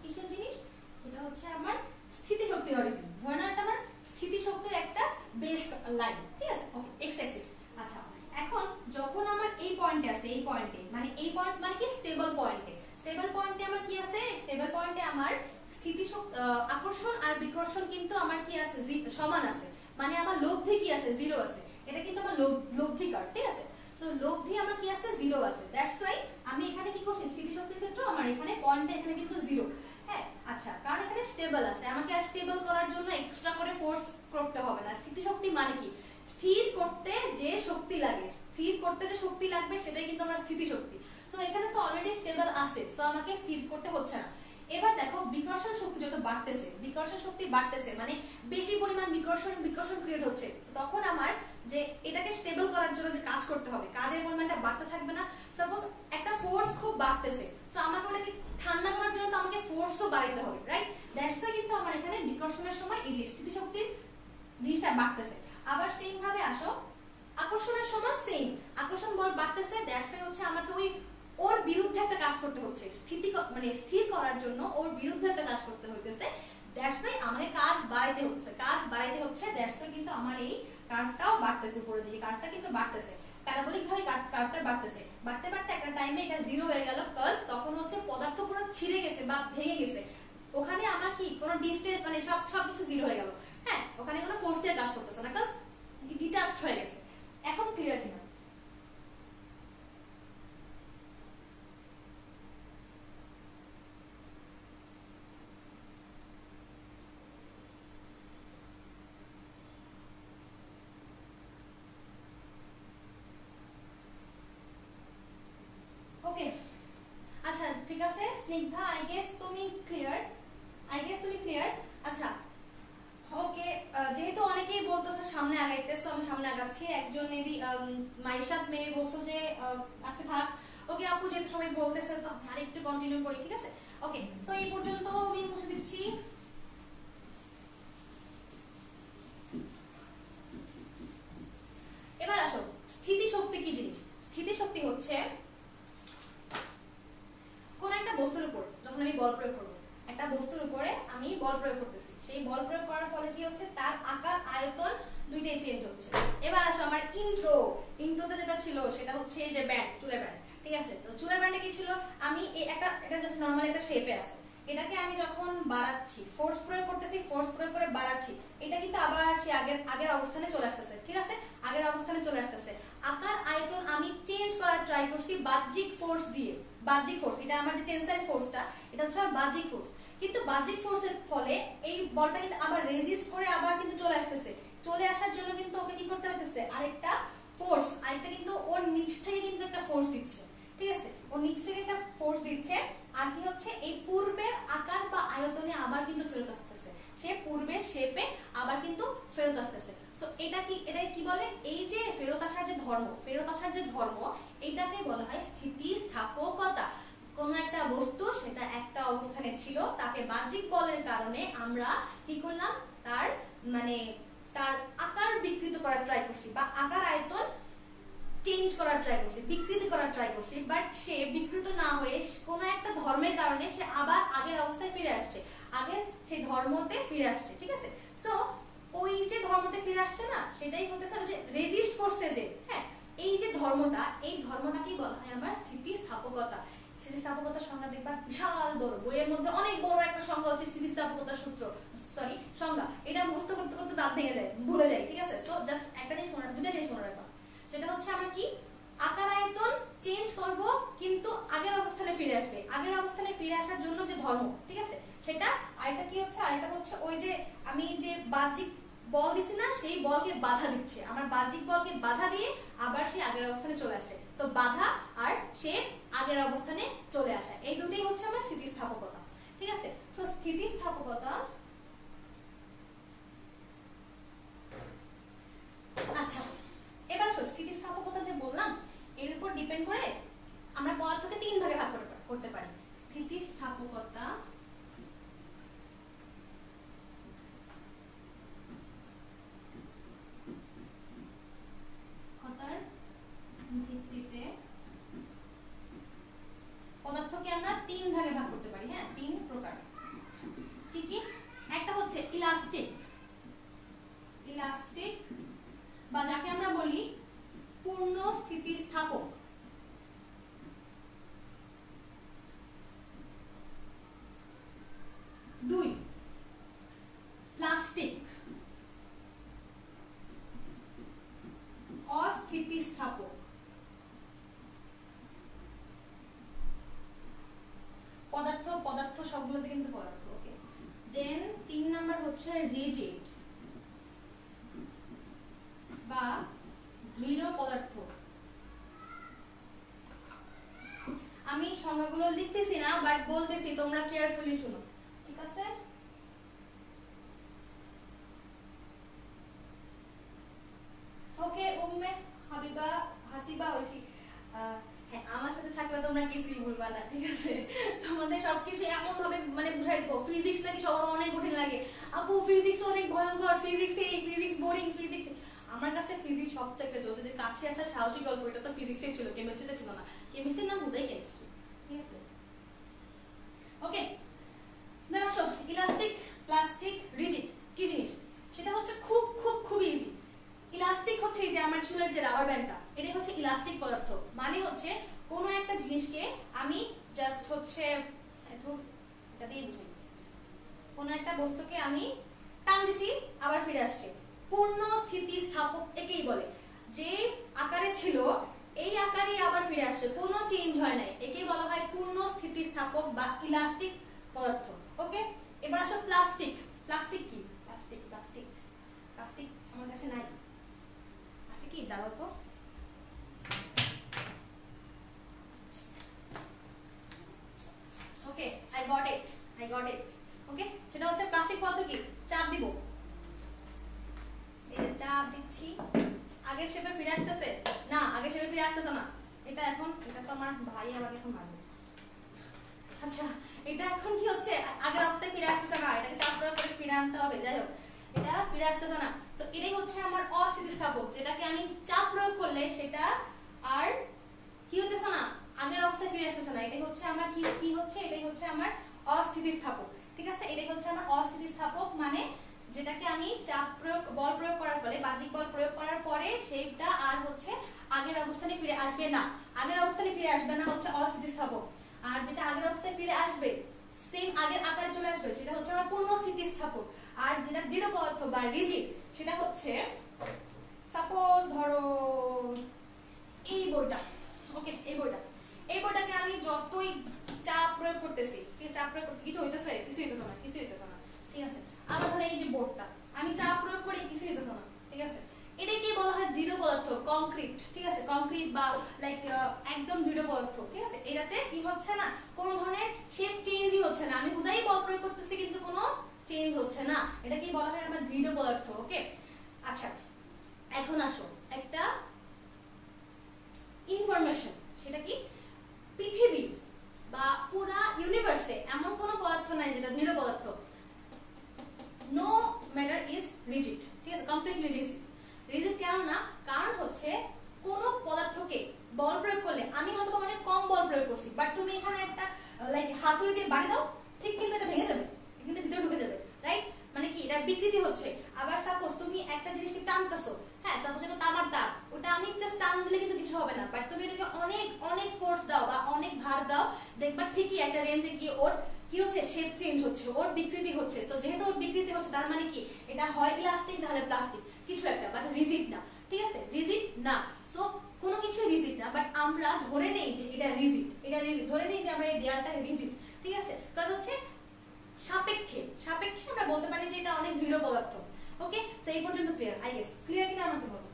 কিসের জিনিস? সেটা হচ্ছে আমার স্থিতিশক্তির অরিজিন। ধরে নাও এটা আমার স্থিতিশক্তির একটা বেস লাইন, ঠিক আছে? ওকে, এক্স অ্যাক্সিস। আচ্ছা, এখন যখন আমার এই পয়েন্টে আছে, এই পয়েন্টে মানে এই পয়েন্ট মানে কি স্টেবল পয়েন্টে, স্টেবল পয়েন্টে আমার কি আছে? স্টেবল পয়েন্টে আমার আকর্ষণ আর বিকর্ষণ কিন্তু আমার কি আছে? সমান আছে। মানে আমার লব্ধি কি আছে? জিরো আছে। এটা কিন্তু আমার লব্ধি কার্ড, ঠিক আছে? সো লব্ধি আমার কি আছে? জিরো আছে। দ্যাটস ওয়াই আমি এখানে কি করছি, স্থিতিশক্তির ক্ষেত্রে আমার এখানে পয়েন্টটা এখানে কিন্তু জিরো। হ্যাঁ, আচ্ছা, কারণ এখানে স্টেবল আছে, আমাকে আর স্টেবল করার জন্য এক্সট্রা করে ফোর্স করতে হবে না। স্থিতিশক্তি মানে কি? স্থির করতে যে শক্তি লাগে, স্থির করতে যে শক্তি লাগবে সেটাই কিন্তু আমার স্থিতিশক্তি। সো এখানে তো অলরেডি স্টেবল আছে, সো আমাকে স্থির করতে হচ্ছে না। এবার দেখো বিকর্ষণ শক্তি যত বাড়তেছে, বিকর্ষণ শক্তি বাড়তেছে মানে বেশি পরিমাণ বিকর্ষণ ক্রিয়েট হচ্ছে, তখন আমার যে এটাকে স্টেবল করার জন্য যে কাজ করতে হবে, কাজের পরিমাণটা বাড়তে থাকবে না। সাপোজ একটা ফোর্স খুব বাড়তেছে, সো আমাকে ওটাকে ঠান্ডা করার জন্য তো আমাকে ফোর্সও বাড়াইতে হবে, রাইট? দ্যাটস ওয়াই কিন্তু আমার এখানে বিকর্ষণের সময় এই যে স্থিতিশক্তির জিনিসটা বাড়তেছে। আবার সেম ভাবে আসো আকর্ষণের সময়, সেম আকর্ষণ বল বাড়তেছে। দ্যাটস ওয়াই হচ্ছে আমাকে ওর বিরুদ্ধে একটা কাজ করতে হচ্ছে, স্থির করার জন্য ওর বিরুদ্ধে একটা কাজ করতে হইতেছে। দ্যাটস ওয়াই আমাকে কাজ বাড়াইতে হচ্ছে। দ্যাটস ওয়াই কিন্তু আমার এই কার্ভটাও বাড়তেছে, উপরের দিকে কার্ভটা কিন্তু বাড়তেছে, প্যারাবোলিক ভাবে কার্ভটা বাড়তেছে। বাড়তে একটা টাইমে এটা জিরো হয়ে গেল, কজ তখন হচ্ছে পদার্থ পুরো ছিঁড়ে গেছে বা ভেঙে গেছে। ওখানে আমার কি কোনো ডিস্টেন্স মানে সবকিছু জিরো হয়ে গেল। হ্যাঁ, ওখানে কোনো ফোর্সের কাজ করতেছে না, কজ ডিটাচড হয়ে গেছে। এখন ক্লিয়ার কিনা? ওকে, আচ্ছা ঠিক আছে স্নিগ্ধা, আই গেস তুমি ক্লিয়ার। আচ্ছা, ওকে, যেহেতু অনেকেই বলতেছে সামনে আগাইতেছো, আমি সামনে আগাচ্ছি। একজন মেবি মাইশাত মেয়ে বলছো যে আজকে থাক। ওকে আপু, যেহেতু সবাই বলতেছে তো আমি আরেকটু কন্টিনিউ করি, ঠিক আছে? ওকে, সো এই পর্যন্ত আমি মুছে দিচ্ছি। এবার আসো স্থিতিশক্তি কি জিনিস। স্থিতিশক্তি হচ্ছে কোন একটা বস্তুর উপর যখন আমি বল প্রয়োগ করব, একটা বস্তুর উপরে আমি বল প্রয়োগ করতেছি, সেই বল প্রয়োগ করার ফলে কি হচ্ছে? তার আকার আয়তন দুইটাই চেঞ্জ হচ্ছে। এবার আসো আমার ইন্ট্রোতে যেটা ছিল সেটা হচ্ছে এই যে ব্যান্ড, চুলের ব্যান্ড, ঠিক আছে? তো চুলের ব্যান্ডে কি ছিল? আমি এটা জাস্ট নরমাল একটা শেপে আছে, এটাকে আমি যখন বাড়াচ্ছি, ফোর্স প্রয়োগ করতেছি, ফোর্স প্রয়োগ করে বাড়াচ্ছি, এটা কিন্তু আবার সে আগের অবস্থানে চলে আসতেছে। ঠিক আছে, আগের অবস্থানে চলে আসতেছে। আকার আয়তন আমি চেঞ্জ করার ট্রাই করছি বাহ্যিক ফোর্স দিয়ে। বাহ্যিক ফোর্স, এটা আমার যে টেনসাইল ফোর্সটা, এটা হচ্ছে বাহ্যিক ফোর্স। কিন্তু বাহ্যিক ফোর্সের ফলে এই বলটা কিন্তু আবার রেজিস্ট করে আবার কিন্তু চলে আসতেছে। চলে আসার জন্য কিন্তু ওকে কি করতে হতেছে, আরেকটা ফোর্স, আরেকটা কিন্তু ওর নিচ থেকে কিন্তু একটা ফোর্স দিচ্ছে। ঠিক আছে, ওর নিচ থেকে একটা ফোর্স দিচ্ছে। আর কি হচ্ছে, এই পূর্বের আকার বা আয়তনে আবার কিন্তু ফেরত আসতেছে, সে পূর্বের শেপে আবার কিন্তু ফেরত আসতেছে। সো এটাই কি বলে, এই যে ফেরত আসার যে ধর্ম, ফেরত আসার যে ধর্ম, এটাকে বলা হয় স্থিতিস্থাপকতা। কোন একটা বস্তু সেটা একটা অবস্থানে ছিল, তাকে বাহ্যিক বলের কারণে আমরা কি করলাম, তার মানে তার আকার বিকৃত করার ট্রাই করছি, বা আকার আয়তন চেঞ্জ করার ট্রাই করছি, বিকৃতি করার ট্রাই করছি, বাট সে বিকৃত না হয়ে কোনো একটা ধর্মের কারণে সে আবার আগের অবস্থায় ফিরে আসছে, আগের সেই ধর্মতে ফিরে আসছে। ঠিক আছে, সো ওই যে ধর্মতে ফিরে আসছে না, সেটাই হতেছে যে রেজিস্ট করছে যে, হ্যাঁ, এই যে ধর্মটা, এই ধর্মটাকেই বলা হয় আমার স্থিতিস্থাপকতা। স্থিতিস্থাপকতার সংজ্ঞা দেখবা বিশাল বড়, বইয়ের মধ্যে অনেক বড় একটা সংজ্ঞা হচ্ছে স্থিতিস্থাপকতার সূত্র, সরি সংজ্ঞা। এটা মুখস্থ করতে করতে দাঁত ভেঙে যায়, ভুলে যায়। ঠিক আছে, সো জাস্ট একটা জিনিস মনে, দুটো জিনিস মনে রাখবা। সেটা হচ্ছে আমরা কি আকার আয়তন চেঞ্জ করব, কিন্তু আগের অবস্থানে ফিরে আসবে, আগের অবস্থানে ফিরে আসার জন্য যে ধর্ম, ঠিক আছে সেটা। আরেকটা কি হচ্ছে, আরেকটা হচ্ছে ওই যে আমি যে বাহ্যিক বল দিছি না, সেই বলকে বাধা দিচ্ছে, আমার বাহ্যিক বলকে বাধা দিয়ে আবার সে আগের অবস্থানে চলে আসছে। সো বাধা আর সে আগের অবস্থানে চলে আসা, এই দুটোই হচ্ছে আমার স্থিতিস্থাপকতা। ঠিক আছে, সো স্থিতিস্থাপকতা। আচ্ছা, এবার স্থিতিস্থাপকতা যে বললাম, এর উপর ডিপেন্ড করে আমরা পদার্থকে তিন ভাগে ভাগ করতে পারি। স্থিতিস্থাপকতা, ভিত্তিতে পদার্থকে আমরা তিন ভাগে ভাগ করতে পারি। হ্যাঁ, তিন প্রকার। কি কি? একটা হচ্ছে ইলাস্টিক, ইলাস্টিক বা যাকে আমরা বলি পূর্ণ স্থিতিস্থাপক। দুই, প্লাস্টিক, অস্থিতিস্থাপক। পদার্থ, পদার্থ সবগুলোতে কিন্তু পদার্থ। ওকে, দেন তিন নাম্বার হচ্ছে রিজিড বা দৃঢ় পদার্থ। আমি সংজ্ঞাগুলো লিখতেছি না, বাট বলতেছি, তোমরা কেয়ারফুলি শুনো। ঠিক আছে, ওকে উম্মে হাবিবা হাসিবা ঐশী, হ্যাঁ আমার সাথে থাকলে তোমরা কিছুই ভুলবা না। ঠিক আছে, তোমাদের সবকিছু এমন ভাবে মানে বুঝাই দিব। ফিজিক্স নাকি সবার অনেক কঠিন লাগে, আপু ফিজিক্স অনেক ভয়ঙ্কর, ফিজিক্স এই, ফিজিক্স বোরিং, ফিজিক্স। আমার কাছে ফিজিক্স সব থেকে জোসে, যে কাছে আসার সাহসী গল্প এটা তো ফিজিক্সে ছিল, কেমিস্ট্রিতে ছিল না। কেমিস্ট্রির নাম হুদাই কেমিস্ট্রি। ঠিক আছে, ওকে। দেন আসো ইলাস্টিক, প্লাস্টিক, রিজিড কি জিনিস, সেটা হচ্ছে খুব খুব খুব ইজি। ইলাস্টিক হচ্ছে এই যে আমার চুলের যে রাবার ব্যান্ডটা, এটাই হচ্ছে ইলাস্টিক পদার্থ। মানে হচ্ছে কোনো একটা জিনিসকে আমি জাস্ট হচ্ছে এটা দিয়ে বুঝাই, কোনো একটা বস্তুকে আমি টান দিছি আবার ফিরে আসছে, পূর্ণ স্থিতিস্থাপক একেই বলে। যে আকারে ছিল এই আকারেই আবার ফিরে আসছে, কোনো চেঞ্জ হয় নাই, একেই বলা হয় পূর্ণ স্থিতিস্থাপক বা ইলাস্টিক পদার্থ। ওকে, এবার আসো প্লাস্টিক। প্লাস্টিক কি? প্লাস্টিক, প্লাস্টিক, প্লাস্টিক আমার কাছে নাই, আছে কি? দাঁড়াও তো। Okay, I got it, I got it. Okay, সেটা হচ্ছে প্লাস্টিক পদার্থ কি, চাপ দিব, এই যে চাপ দিচ্ছি, আগের শেপে ফিরে আসতেছে না, আগের শেপে ফিরে আসতেছে না। এটা এখন, এটা তো আমার ভাই আমাকে এখন মারবে। আচ্ছা, এটা এখন কি হচ্ছে, আগের অবস্থায় ফিরে আসতেছে না, এটাকে চাপ প্রয়োগ করে ফিরে আনতে হবে। যাই হোক, এটা ফিরে আসতেছে না। তো এটাই হচ্ছে আমার অস্থিতিস্থাপক, যেটাকে আমি চাপ প্রয়োগ করলে সেটা আর কি হতেছে না, আগের অবস্থায় ফিরে আসতেছে না। এটাই হচ্ছে আমার কি কি হচ্ছে, এটাই হচ্ছে আমার অস্থিতিস্থাপক। ঠিক আছে, এটাই হচ্ছে আমার অস্থিতিস্থাপক, মানে যেটাকে আমি চাপ প্রয়োগ, বল প্রয়োগ করার ফলে, বাহ্যিক বল প্রয়োগ করার পরে সেইটা আর হচ্ছে আগের অবস্থানে ফিরে আসবে না। আগের অবস্থানে ফিরে আসবে না হচ্ছে অস্থিতিস্থাপক। আর যেটা আগের অবস্থায় ফিরে আসবে সেম আগের আকারে চলে আসবে, সেটা হচ্ছে আমার পূর্ণ স্থিতিস্থাপক। আর যেটা দৃঢ় পদার্থ বা রিজিড সেটা হচ্ছে, সাপোজ ধরো এই বইটা, ওকে এই বইটাকে আমি যতই চাপ প্রয়োগ করতেছি, ঠিক আছে, চাপ প্রয়োগ করতে কিছু হইতেছে না, ঠিক আছে। আবার ধরো এই যে বোর্ডটা আমি চাপ প্রয়োগ করি, কিছু হইতেছে না, ঠিক আছে। এটাকে বলা হয় দৃঢ় পদার্থ, কংক্রিট, ঠিক আছে, কংক্রিট বা লাইক একদম দৃঢ় পদার্থ, ঠিক আছে। এটাতে কি হচ্ছে না, কোনো ধরনের শেপ চেঞ্জই হচ্ছে না, আমি হুদাই বল প্রয়োগ করতেছি কিন্তু কোনো চেঞ্জ হচ্ছে না, এটাকে বলা হয় আমার দৃঢ় পদার্থ। ওকে, আচ্ছা এখন আসো একটা ইনফরমেশন, সেটা কি, পৃথিবী বা পুরা ইউনিভার্সে এমন কোনো পদার্থ নাই যেটা দৃঢ় পদার্থ। নো ম্যাটার ইজ রিজিড, ঠিক আছে, কমপ্লিটলি রিজিড কেন না, কারণ হচ্ছে কোনো পদার্থকে বল প্রয়োগ করলে আমি হয়তো অনেক কম বল প্রয়োগ করছি, বাট তুমি এখানে একটা লাইক হাতুড়ি দিয়ে বাড়ি দাও, ঠিক কিন্তু এটা ভেঙে যাবে, কিন্তু ভিতরে ঢুকে যাবে, রাইট। মানে কি, এটা বিকৃতি হচ্ছে। আবার সাপোজ তুমি একটা জিনিসকে টানতেছো, হ্যাঁ সাপোজ এটা তামার তার, ওটা আমি জাস্ট টান দিলে কিন্তু কিছু হবে না, বাট তুমি এটাকে অনেক অনেক ফোর্স দাও বা অনেক ভার দাও, দেখবা ঠিকই একটা রেঞ্জে গিয়ে ওর কি হচ্ছে, শেপ চেঞ্জ হচ্ছে, ওর বিকৃতি হচ্ছে। সো যেহেতু ওর বিকৃতি হচ্ছে তার মানে কি, এটা হয় ইলাস্টিক নাহলে প্লাস্টিক কিছু একটা, বাট রিজিড না, ঠিক আছে, রিজিড না। সো কোনো কিছু রিজিড না, বাট আমরা ধরে নেই যে এটা রিজিড, ধরে নেই যে আমরা এই দেয়ালটা রিজিড, ঠিক আছে, কারণ হচ্ছে সাপেক্ষে আমরা বলতে পারি যে এটা অনেক দৃঢ় পদার্থ। ওকে, সো এই পর্যন্ত ক্লিয়ার, আই গেস ক্লিয়ার কিনা আমাকে বলো।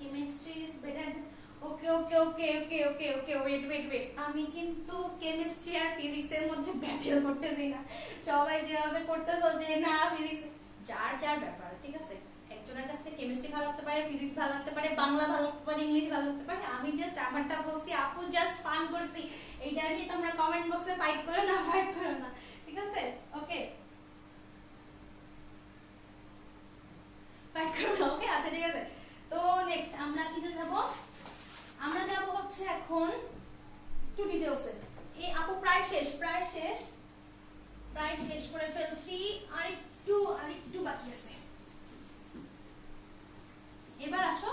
Chemistry is better, okay wait, আমি কিন্তু কেমিস্ট্রি আর ফিজিক্সের মধ্যে ব্যাটেল করতেছি না। সবাই যেভাবে করতেছো যে না ফিজিক্স, যার ব্যাপার, ঠিক আছে। একজনের কাছে কেমিস্ট্রি ভালো লাগতে পারে, ফিজিক্স ভালো লাগতে পারে, বাংলা ভালো লাগতে পারে, ইংলিশ ভালো লাগতে পারে, আমি জাস্ট আমারটা বলছি, আপু জাস্ট ফান করছি। এইটা নিয়ে তোমরা কমেন্ট বক্সে ফাইট করো না, ঠিক আছে, ওকে ফাইট করো না, ওকে আচ্ছা ঠিক আছে। তো নেক্সট আমরা কি যাব, আমরা যাব হচ্ছে এখন একটু ডিটেইলসে। এই আপু প্রায় শেষ করে ফেলছি, আরেকটু বাকি আছে। এবার আসো,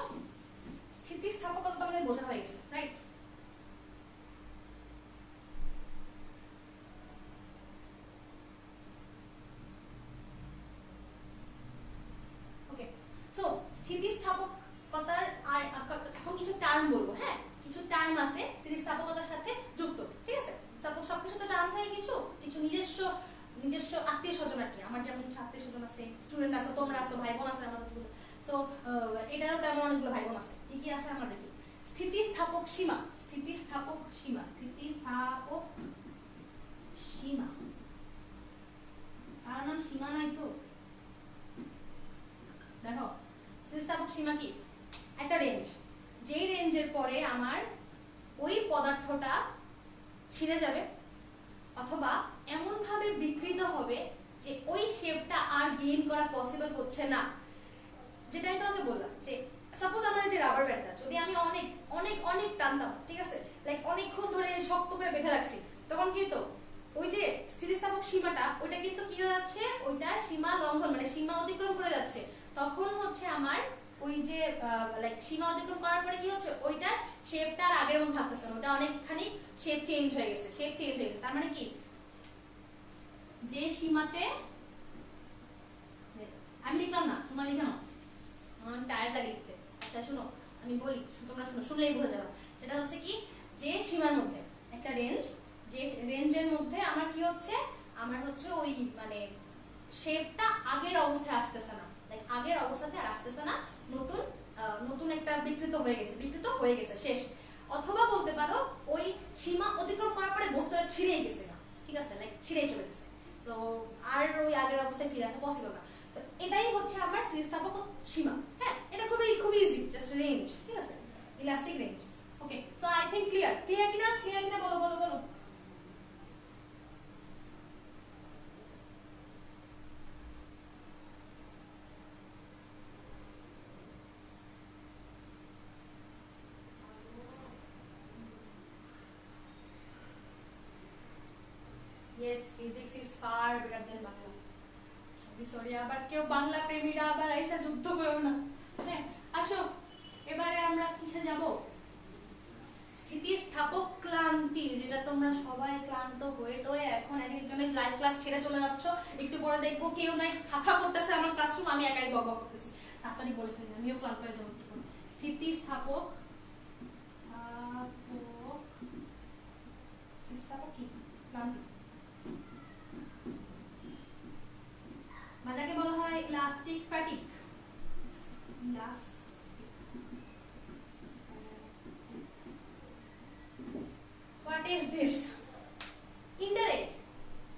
স্থিতিস্থাপকতা তো আমাদের বোঝা হয়ে গেছে, রাইট। ওকে, সো স্থিতিস্থাপকতার এখন কিছু টার্ম বলবো, হ্যাঁ কিছু টার্ম আছে স্থিতিস্থাপকতার সাথে যুক্ত, ঠিক আছে। তারপর সবকিছু তো টার্ম থাকে, কিছু নিজস্ব আত্মীয় স্বজন আর কি, আমার যেমন কিছু আত্মীয় স্বজন আছে, স্টুডেন্ট আছে, তোমরা আছো, ভাই বোন আছে আমাদের। সো এটারও তেমন অনেকগুলো ভাই বোন আছে। কি আছে আমরা দেখি, স্থিতিস্থাপক সীমা, আর নাম সীমা নাই তো, দেখো স্থিতিস্থাপক সীমা কি, একটা রেঞ্জ, যেই রেঞ্জের পরে আমার ওই পদার্থটা ছিঁড়ে যাবে অথবা এমন ভাবে বিকৃত হবে যে ওই শেপটা আর গেইন করা পসিবল হচ্ছে না। যেটাই তোমাকে বললাম যে সাপোজ আমার যে রাবার ব্যান্ডটা যদি আমি অনেক অনেক অনেক টানতাম, ঠিক আছে, লাইক অনেকক্ষণ ধরে শক্ত করে বেঁধে রাখছি, তখন কি তো ওই যে স্থিতিস্থাপক সীমাটা ওইটা কিন্তু কি হয়ে যাচ্ছে, ওইটা সীমা লঙ্ঘন মানে সীমা অতিক্রম করে যাচ্ছে। তখন হচ্ছে আমার ওই যে লাইক সীমা অতিক্রম করার পরে কি হচ্ছে, ওইটা শেপটা আর আগের মতো থাকতেছে না, ওটা অনেকখানি শেপ চেঞ্জ হয়ে গেছে। তার মানে কি, যে সীমাতে আমি লিখলাম না, তোমার লিখে নাও, আমার টায়ার্ড লাগে লিখতে। আচ্ছা শোনো আমি বলি, তোমরা শুনলেই বোঝা যাবে। সেটা হচ্ছে কি, যে সীমার মধ্যে একটা রেঞ্জ, যে রেঞ্জের মধ্যে আমার কি হচ্ছে, আমার হচ্ছে ওই মানে শেপটা আগের অবস্থায় আসতেছে না, লাইক আগের অবস্থাতে আর আসতেছে না, নতুন একটা বিকৃত হয়ে গেছে শেষ। অথবা বলতে পারো ওই সীমা অতিক্রম করার পরে বস্তুটা ছিঁড়েই গেছে না, ঠিক আছে, লাইক ছিঁড়েই চলে গেছে। সো আর ওই আগের অবস্থায় ফিরে আসা পসিবল না। তো এটাই হচ্ছে আমার স্থিতিস্থাপক সীমা। হ্যাঁ এটা খুবই ইজি, জাস্ট রেঞ্জ, ঠিক আছে, elastic range. Okay, so I think clear কিনা বলো। yes physics is far better than Bangla sorry আবার কেউ বাংলা প্রেমীরা আবার আইসা যুদ্ধ করো না হ্যাঁ আসো এবারে আমরা কিসে যাব স্থিতিস্থাপক ক্লান্তি যেটা তোমরা সবাই ক্লান্ত হয়ে টয়ে এখন একজনের লাইভ ক্লাস ছেড়ে চলে যাচ্ছ একটু পরে দেখবো কেউ নাই খাখা করতেছে আমার ক্লাসরুম আমি একাই বক বক করতেছি তাড়াতাড়ি বলে ফেলি আমিও ক্লান্ত হয়ে যাবো স্থিতিস্থাপক স্থিতিস্থাপক কি ক্লান্তি যাকে বলা হয় elastic fatigue what is this ইন্টারে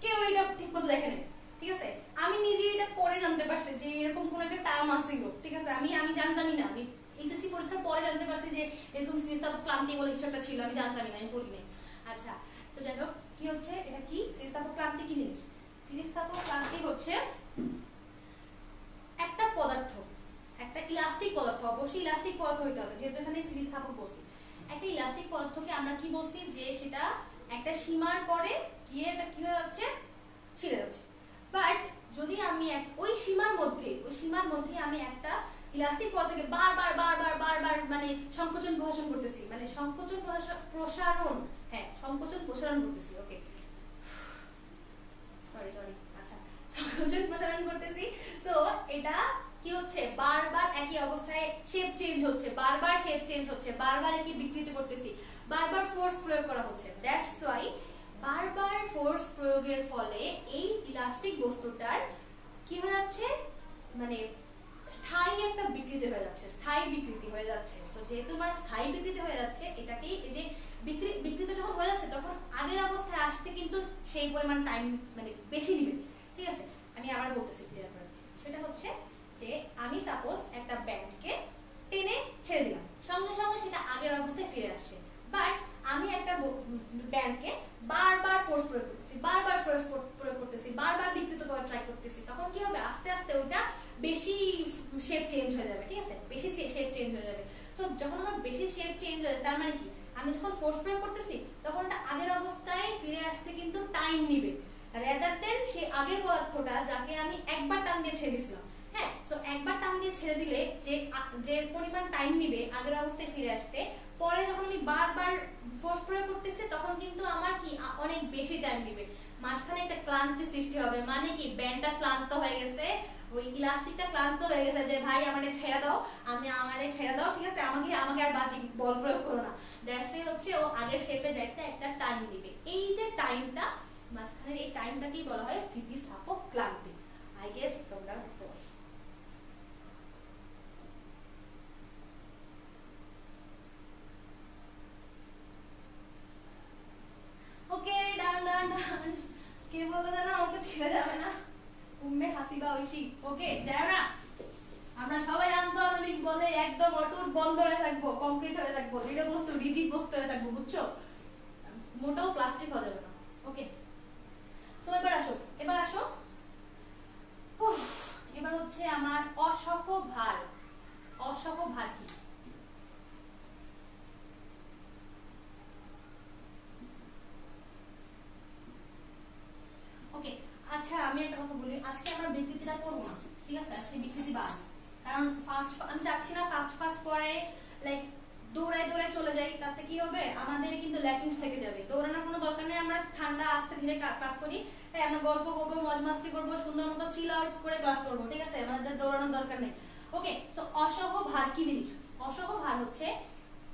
কেউ এটা ঠিক মতো দেখে নেই ঠিক আছে আমি নিজে এটা পরে জানতে পারছি যে এরকম কোন একটা টার্ম আসছিল ঠিক আছে আমি জানতামই না আমি এইচএসসি পরীক্ষার পরে জানতে পারছি যে এরকম স্থিতিস্থাপক ক্লান্তি বলে কিছু একটা ছিল আমি জানতামই না আমি পড়ি নাই আচ্ছা তো যাই হোক কি হচ্ছে এটা কি স্থিতিস্থাপক ক্লান্তি কি জিনিস স্থিতিস্থাপক ক্লান্তি হচ্ছে একটা পদার্থ একটা ইলাস্টিক পদার্থ অবশ্যই ইলাস্টিক পদার্থ হইতে হবে যেহেতু এখানে স্থিতিস্থাপক বলছি একটা ইলাস্টিক পদার্থকে আমরা কি বলছি যে সেটা একটা সীমার পরে গিয়ে এটা কি হয়ে যাচ্ছে ছিঁড়ে যাচ্ছে বাট যদি আমি ওই সীমার মধ্যে আমি একটা ইলাস্টিক পদার্থকে বারবার মানে সংকোচন প্রসারণ করতেছি মানে সংকোচন প্রসারণ করতেছি ওকে সরি আচ্ছা সংকোচন প্রসারণ করতেছি সো এটা কি হচ্ছে বারবার একই অবস্থায় শেপ চেঞ্জ হচ্ছে বারবার একই বিকৃতি করতেছি বারবার ফোর্স প্রয়োগ করা হচ্ছে দ্যাটস ওয়াই বারবার ফোর্স প্রয়োগের ফলে এই ইলাস্টিক বস্তুটার কি হয়ে যাচ্ছে মানে স্থায়ী একটা বিকৃতি হয়ে যাচ্ছে সো যেহেতু আমার স্থায়ী বিকৃতি হয়ে যাচ্ছে এটাকেই এই যে বিকৃতি যখন হয়ে যাচ্ছে তখন আগের অবস্থায় আসতে কিন্তু সেই পরিমাণ টাইম মানে বেশি নেবে ঠিক আছে আমি আবার বলতেছি ক্লিয়ার করে সেটা হচ্ছে যে আমি সাপোজ একটা ব্যান্ডকে টেনে ছেড়ে দিলাম সঙ্গে সঙ্গে সেটা আগের অবস্থায় ফিরে আসছে বাট আমি একটা ব্যান্ডকে বারবার ফোর্স প্রয়োগ করতেছি বারবার বিকৃত করার ট্রাই করতেছি তখন কি হবে আস্তে আস্তে ওটা বেশি শেপ চেঞ্জ হয়ে যাবে ঠিক আছে বেশি শেপ চেঞ্জ হয়ে যাবে সো যখন আমার বেশি শেপ চেঞ্জ হয়ে যাবে তার মানে কি আমি যখন ফোর্স প্রয়োগ করতেছি তখন ওটা আগের অবস্থায় ফিরে আসতে কিন্তু টাইম নিবে রাদার দেন সেই আগের পদার্থটা যাকে আমি একবার টান দিয়ে ছেড়ে দিয়েছিলাম হ্যাঁ সো একবার টান দিয়ে ছেড়ে দিলে যে পরিমাণ টাইম নিবে আগের অবস্থায় ফিরে আসতে পরে যখন আমি বারবার ফোর্স প্রয়োগ করতেছি তখন কিন্তু আমার কি অনেক বেশি টাইম নেবে মাঝখানে একটা ক্লান্তি সৃষ্টি হবে মানে কি ব্যান্ডটা ক্লান্ত হয়ে গেছে ওই ইলাস্টিকটা ক্লান্ত হয়ে গেছে যে ভাই আমারে ছেড়ে দাও ঠিক আছে আমাকে আর বাজি বল প্রয়োগ করো না দ্যাটস হচ্ছে ও আগের শেপে যাইতে একটা টাইম দিবে এই যে টাইমটা মাঝখানের এই টাইমটাকেই বলা হয় স্থিতিস্থাপক ক্লান্তি আই গেস তোমরা বুঝতে পারছো ওকে ডান কে বললো জানো আমাকে ছেড়ে যাবে না উম্মে হাসিবা ঐশী ওকে যায় না আমরা সবাই আন্তঃআণবিক বলে একদম অটুট বন্ধ হয়ে থাকবো কমপ্লিট হয়ে থাকবো দৃঢ় বস্তু রিজিড বস্তু হয়ে থাকবো বুঝছো মোটেও প্লাস্টিক হয়ে যাবে না ওকে সো এবার আসো এবার হচ্ছে আমার অসহ ভার কি ওকে আচ্ছা আমি একটা কথা বলি আজকে আমরা বিকৃতিটা করব না ঠিক আছে আজকে বিকৃতি বাদ কারণ আমি চাচ্ছি না ফাস্ট পরে লাইক দৌড়ায় চলে যাই তাতে কি হবে আমাদের কিন্তু ল্যাকিংস থেকে যাবে দৌড়ানোর কোনো দরকার নেই আমরা ঠান্ডা আস্তে ধীরে ক্লাস করি হ্যাঁ আমরা গল্প করবো মজ মাস্তি করবো সুন্দর মতো চিল আউট করে ক্লাস করবো ঠিক আছে আমাদের দৌড়ানোর দরকার নেই ওকে সো অসহ ভার কি জিনিস অসহ ভার হচ্ছে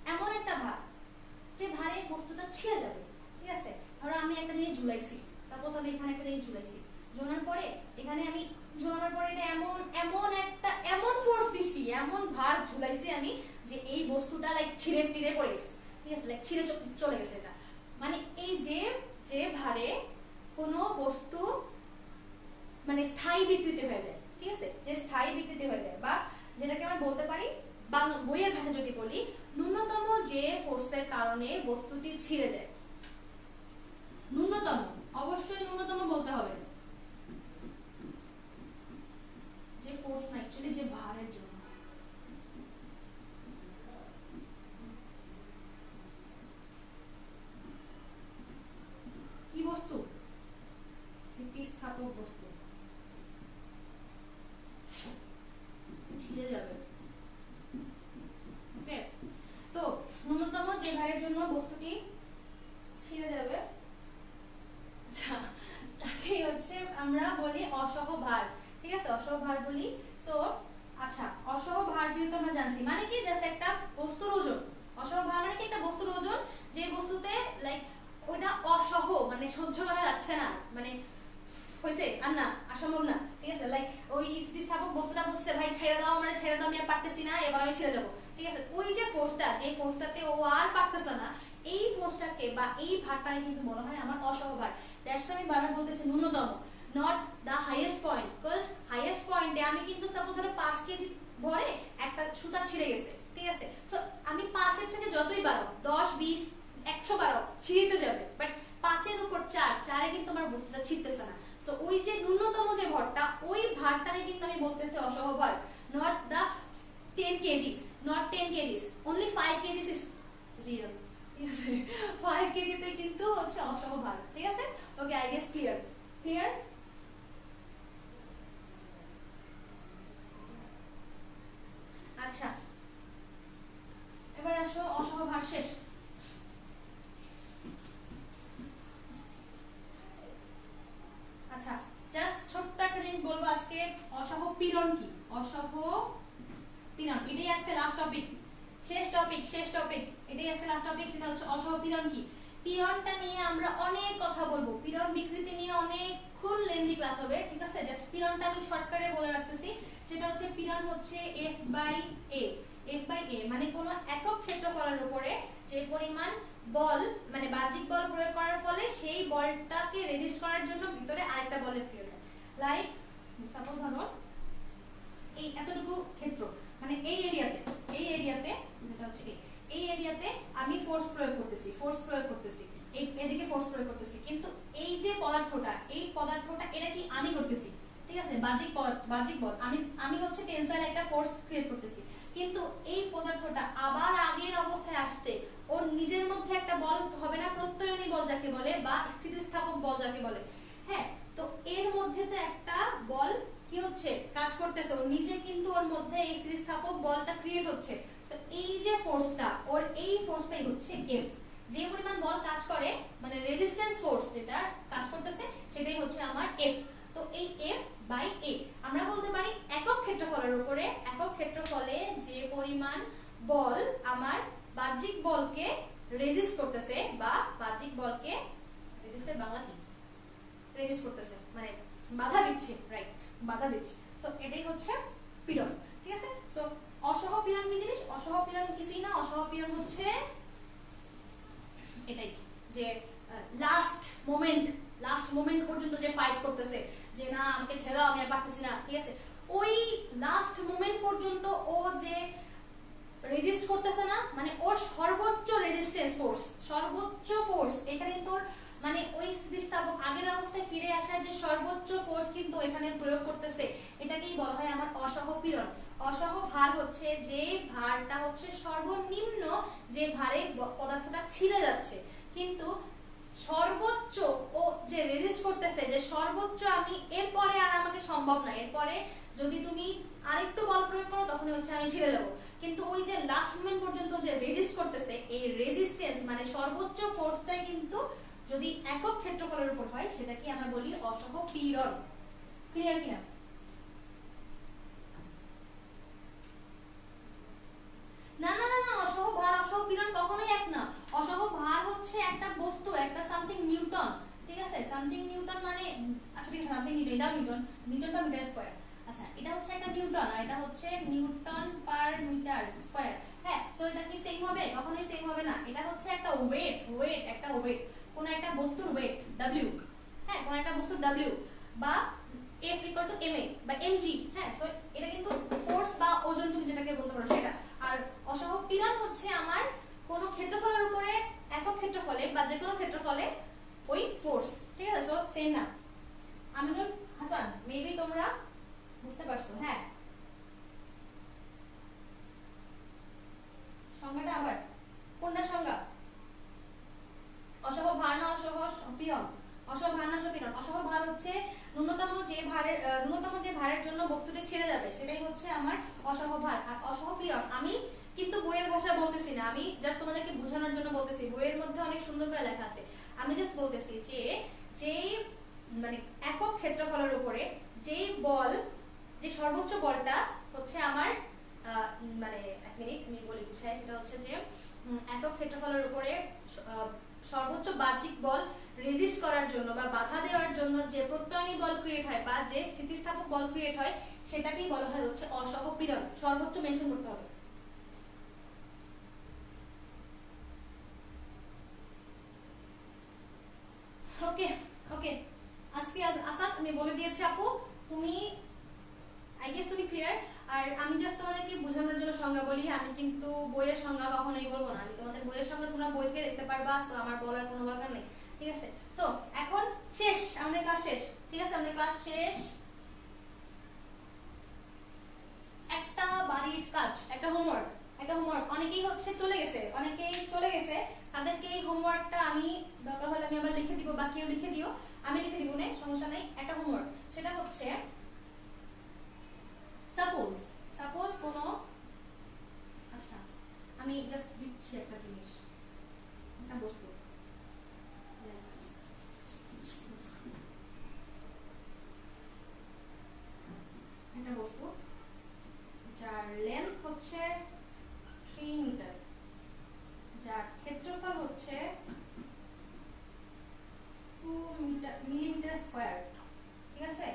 এমন একটা ভার যে ভারে বস্তুটা ছিঁড়ে যাবে ঠিক আছে ধরো আমি একটা জিনিস ঝুলাইছি সাপোজ আমি এখানে একটা জিনিস ঝুলাইছি ঝোলানোর পরে এখানে আমি ঝোলানোর পরে এটা এমন ফোর্স দিছি এমন ভার ঝুলাইছি আমি যে এই বস্তুটা লাইক ছিঁড়ে পড়ে গেছে ঠিক আছে লাইক ছিঁড়ে চলে গেছে এটা মানে এই যে ভারে কোনো বস্তু মানে স্থায়ী বিকৃতি হয়ে যায় ঠিক আছে যে স্থায়ী বিকৃতি হয়ে যায় বা যেটাকে আমরা বলতে পারি বইয়ের ভাষা যদি বলি ন্যূনতম যে ফোর্সের কারণে বস্তুটি ছিঁড়ে যায় ন্যূনতম অবশ্যই ন্যূনতম বলতে হবে যে ফোর্স না অ্যাকচুয়ালি যে ভারের জন্য কি বস্তু অসহ ভার বলি। সো আচ্ছা, অসহ ভার যেহেতু আমরা জানছি মানে কি, জাস্ট একটা বস্তুর ওজন। অসহ ভার মানে কি, একটা বস্তুর ওজন যে বস্তুতে লাইক ওটা অসহ মানে সহ্য করা যাচ্ছে না, মানে হইছে আর না, অসম্ভব না, ঠিক আছে। লাইক ওই স্থিতিস্থাপক বস্তুটা বলছে ভাই ছেড়ে দাও, মানে ছেড়ে দাও, আমি আর পারতেছি না, এবার আমি ছেড়ে যাবো, ঠিক আছে। ওই যে ফোর্সটা, যে ফোর্সটাতে ও আর পারতেছে না, এই ফোর্সটাকে বা এই ভারটাকে কিন্তু বলা হয় আমার অসহ ভার। দ্যাটস আমি বারবার বলতেছি ন্যূনতম, not the highest point, because highest পয়েন্টে আমি কিন্তু সাপোজ ধরো 5 কেজি ভরে একটা সুতা ছিঁড়ে গেছে, ঠিক আছে। সো আমি 5 এর থেকে যতই বাড়াও, 10 20 100 বাড়াও, ছিঁড়ে তো যাবে, বাট 5 এর উপর 4 এ কিন্তু আমার বস্তুটা ছিঁড়তেছে না। সো ওই যে ন্যূনতম যে ভরটা, ওই ভারটাকে কিন্তু আমি বলতেছি অসহ ভার, not the 10 kgs, not 10 kgs, only 5 kgs is real, ঠিক আছে। 5 কেজিতে কিন্তু হচ্ছে অসহ ভার, ঠিক আছে। ওকে, আই গেস ক্লিয়ার, ক্লিয়ার। আচ্ছা, এবার আসো অসহ ভার শেষ। আচ্ছা, জাস্ট ছোট্ট একটা জিনিস বলবো আজকে, অসহ পীড়ন কি, অসহ পীড়ন, এটাই আজকে লাস্ট টপিক, শেষ টপিক, শেষ টপিক, এটাই আজকে লাস্ট টপিক, সেটা হচ্ছে অসহ পীড়ন কি। পীড়নটা নিয়ে আমরা অনেক কথা বলবো, পীড়ন বিকৃতি নিয়ে অনেকক্ষণ লেন্দি ক্লাস হবে, ঠিক আছে। জাস্ট পীড়নটা আমি শর্টকাটে বলে রাখতেছি, সেটা হচ্ছে পীড়ন হচ্ছে F by A, F by A মানে কোনো একক ক্ষেত্রফলের উপরে যে পরিমাণ বল মানে বাহ্যিক বল প্রয়োগ করার ফলে সেই বলটাকে রেজিস্ট করার জন্য ভিতরে আরেকটা বলের প্রয়োগ হয়। লাইক সাপোজ ধরো এই এতটুকু ক্ষেত্র, মানে এই এরিয়াতে যেটা হচ্ছে এই এরিয়াতে আমি ফোর্স প্রয়োগ করতেছি, এই এদিকে ফোর্স প্রয়োগ করতেছি, কিন্তু এই যে পদার্থটা এটা কি আমি করতেছি, ঠিক আছে। বাহ্যিক বল আমি হচ্ছে টেনসাইল একটা ফোর্স ক্রিয়েট করতেছি, কিন্তু এই পদার্থটা আবার আগের অবস্থায় আসতে ওর নিজের মধ্যে একটা বল হবে না, প্রত্যয়নী বল যাকে বলে বা স্থিতিস্থাপক বল যাকে বলে, হ্যাঁ। তো এর মধ্যে তো একটা বল কি হচ্ছে, কাজ করতেছে, ওর নিজে কিন্তু ওর মধ্যে এই স্থিতিস্থাপক বলটা ক্রিয়েট হচ্ছে। তো এই যে ফোর্সটা, ওর এই ফোর্সটাই হচ্ছে F, যে পরিমাণ বল কাজ করে মানে রেজিস্ট্যান্স ফোর্স যেটা কাজ করতেছে সেটাই হচ্ছে আমার F। তো এই F বাই A আমরা বলতে পারি একক ক্ষেত্রফলের উপরে, একক ক্ষেত্রফলে যে পরিমাণ বল আমার বাহ্যিক বলকে রেজিস্ট করতেছে বা বাহ্যিক বলকে রেজিস্টের বাংলা কি, রেজিস্ট করতেছে মানে বাধা দিচ্ছে, রাইট, বাধা দিচ্ছে। সো এটাই হচ্ছে পীড়ন, ঠিক আছে। সো অসহ পীড়ন কি জিনিস, অসহ পীড়ন কিছুই না, অসহ পীড়ন হচ্ছে এটাই যে লাস্ট মোমেন্ট পর্যন্ত যে ফাইট করতেছে, যে না আমাকে ছেড়ে দাও, আমি আর পারতেছি না, ঠিক আছে। ওই লাস্ট মোমেন্ট পর্যন্ত ও যে রেজিস্ট করতেছে না, মানে ওর সর্বোচ্চ রেজিস্ট্যান্স ফোর্স, সর্বোচ্চ ফোর্স এখানে কিন্তু মানে ওই স্থিতিস্থাপক আগের অবস্থায় ফিরে আসার যে সর্বোচ্চ ফোর্স কিন্তু এখানে প্রয়োগ করতেছে, এটাকেই বলা হয় আমার অসহ পীড়ন। অসহ ভার হচ্ছে যে ভারটা হচ্ছে সর্বনিম্ন যে ভারে পদার্থটা ছিঁড়ে যাচ্ছে, কিন্তু সর্বোচ্চ ও যে রেজিস্ট করতেছে, যে সর্বোচ্চ আমি এরপরে আর আমাকে সম্ভব না, এরপরে যদি তুমি আরেকটু বল প্রয়োগ করো তখন হচ্ছে আমি ছিঁড়ে যাবো, কিন্তু ওই যে লাস্ট মোমেন্ট পর্যন্ত যে রেজিস্ট করতেছে, এই রেজিস্ট্যান্স মানে সর্বোচ্চ ফোর্সটাই কিন্তু যদি একক ক্ষেত্রফলের উপর হয় সেটাকে আমরা বলি অসহ পীড়ন। ক্লিয়ার কিনা? না না না না, অসহ ভার অসহ পীড়ন কখনোই এক না। অসহ ভার হচ্ছে একটা বস্তু, একটা সামথিং নিউটন, ঠিক আছে। সামথিং নিউটন মানে আচ্ছা ঠিক আছে, সামথিং নিউটন, এটাও নিউটন বা মিটার স্কয়ার। আচ্ছা, এটা হচ্ছে একটা নিউটন আর এটা হচ্ছে নিউটন পার মিটার স্কয়ার, হ্যাঁ। সো এটা কি সেম হবে? কখনোই সেম হবে না। এটা হচ্ছে একটা ওয়েট, একটা ওয়েট, কোন একটা বস্তুর ওয়েট W, হ্যাঁ, কোন একটা বস্তুর W বা F ইকুয়াল টু ma বা mg, হ্যাঁ। সো এটা কিন্তু ফোর্স বা ওজন তুমি যেটাকে বলতে পারো সেটা। আর অসহ পীড়ন হচ্ছে আমার কোন ক্ষেত্রফলের উপরে একক ক্ষেত্রফলে বা যে কোনো ক্ষেত্রফলে ওই ফোর্স, ঠিক আছে। সো সেম না। আমিনুল হাসান, মেবি তোমরা বুঝতে পারছো, হ্যাঁ। সংজ্ঞাটা আবার কোনটা সংজ্ঞা? অসহ ভার না অসহ পীড়ন? অসহ ভার না অসহ পীড়ন? অসহ ভার হচ্ছে ন্যূনতম যে ভারের জন্য বস্তুটি ছেড়ে যাবে সেটাই হচ্ছে আমার অসহ ভার। আর অসহ পীড়ন আমি কিন্তু বইয়ের ভাষা বলতেছি না, আমি জাস্ট তোমাদেরকে বোঝানোর জন্য বলতেছি, বইয়ের মধ্যে অনেক সুন্দর করে লেখা আছে। আমি জাস্ট বলতেছি যে যেই মানে একক ক্ষেত্রফলের উপরে যেই বল যে সর্বোচ্চ বলটা হচ্ছে আমার মানে এক মিনিট আমি বলি বুঝাই, সেটা হচ্ছে যে একক ক্ষেত্রফলের উপরে সর্বোচ্চ বাহ্যিক বল রেজিস্ট করার জন্য বা বাধা দেওয়ার জন্য যে প্রত্যয়নী বল ক্রিয়েট হয় বা যে স্থিতিস্থাপক বল ক্রিয়েট হয় সেটাকেই বলা হয় হচ্ছে অসহ পীড়ন। সর্বোচ্চ মেনশন করতে হবে। ওকে ওকে আসাদ আমি বলে দিয়েছি আপু, তুমি আই গেস তুমি ক্লিয়ার। আর আমি জাস্ট তোমাদেরকে বোঝানোর জন্য সংজ্ঞা বলি, আমি কিন্তু বইয়ের সংজ্ঞা কখনোই বলবো না। আমি তোমাদের বইয়ের সংজ্ঞা তোমরা বই থেকে দেখতে পারবা, সো আমার বলার কোনো দরকার নেই, ঠিক আছে? সো এখন শেষ, আমাদের ক্লাস শেষ, ঠিক আছে? আমাদের ক্লাস শেষ। একটা বাড়ির কাজ, একটা হোমওয়ার্ক অনেকেই হচ্ছে চলে গেছে, তাদেরকে এই হোমওয়ার্কটা আমি দরকার হলে আমি আবার লিখে দিব বা কেউ লিখে দিও, আমি লিখে দিব না, সমস্যা নেই। একটা হোমওয়ার্ক, সেটা হচ্ছে সাপোজ কোনো, আচ্ছা আমি জাস্ট দিচ্ছি একটা জিনিস, একটা বস্তু, যার লেন্থ হচ্ছে 3 মিটার, যার ক্ষেত্রফল হচ্ছে 2 মিলিমিটার স্কয়ার, ঠিক আছে?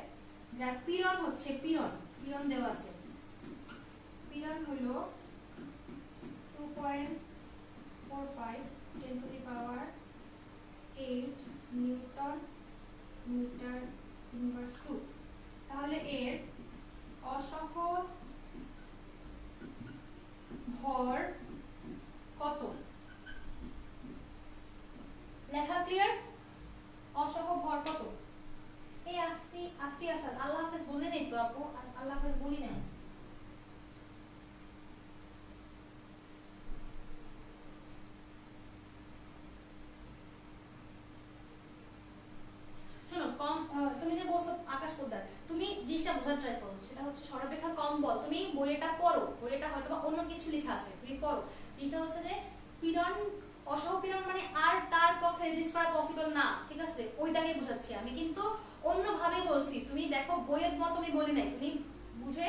যার পীড়ন হচ্ছে পীড়ন দেওয়া আছে, পীড়ন হলো 2.45 10 to the power 8 newton metre inverse 2। তাহলে এর অসহ ভর কত? লেখা ক্লিয়ার? অসহ ভর কত? এই আসফি আসাদ আল্লাহ হাফেজ বলে নেই তো আপু, আল্লাহ হাফেজ বলি না। শোনো, তুমি যে বলছো আকাশ পোদ্দার, তুমি জিনিসটা বোঝার ট্রাই করো। সেটা হচ্ছে সর্বাপেক্ষা কম বল, তুমি বইটা পড়ো, বইটা হয়তো অন্য কিছু লেখা আছে, তুমি পড়ো। জিনিসটা হচ্ছে যে পীড়ন, অসহ পীড়ন মানে আর তার পক্ষে রেজিস্ট করা পসিবল না, ঠিক আছে? ওইটাকে বোঝাচ্ছি আমি, কিন্তু অন্যভাবে বলছি। তুমি দেখো বইয়ের মতো আমি বলি নাই, তুমি বুঝে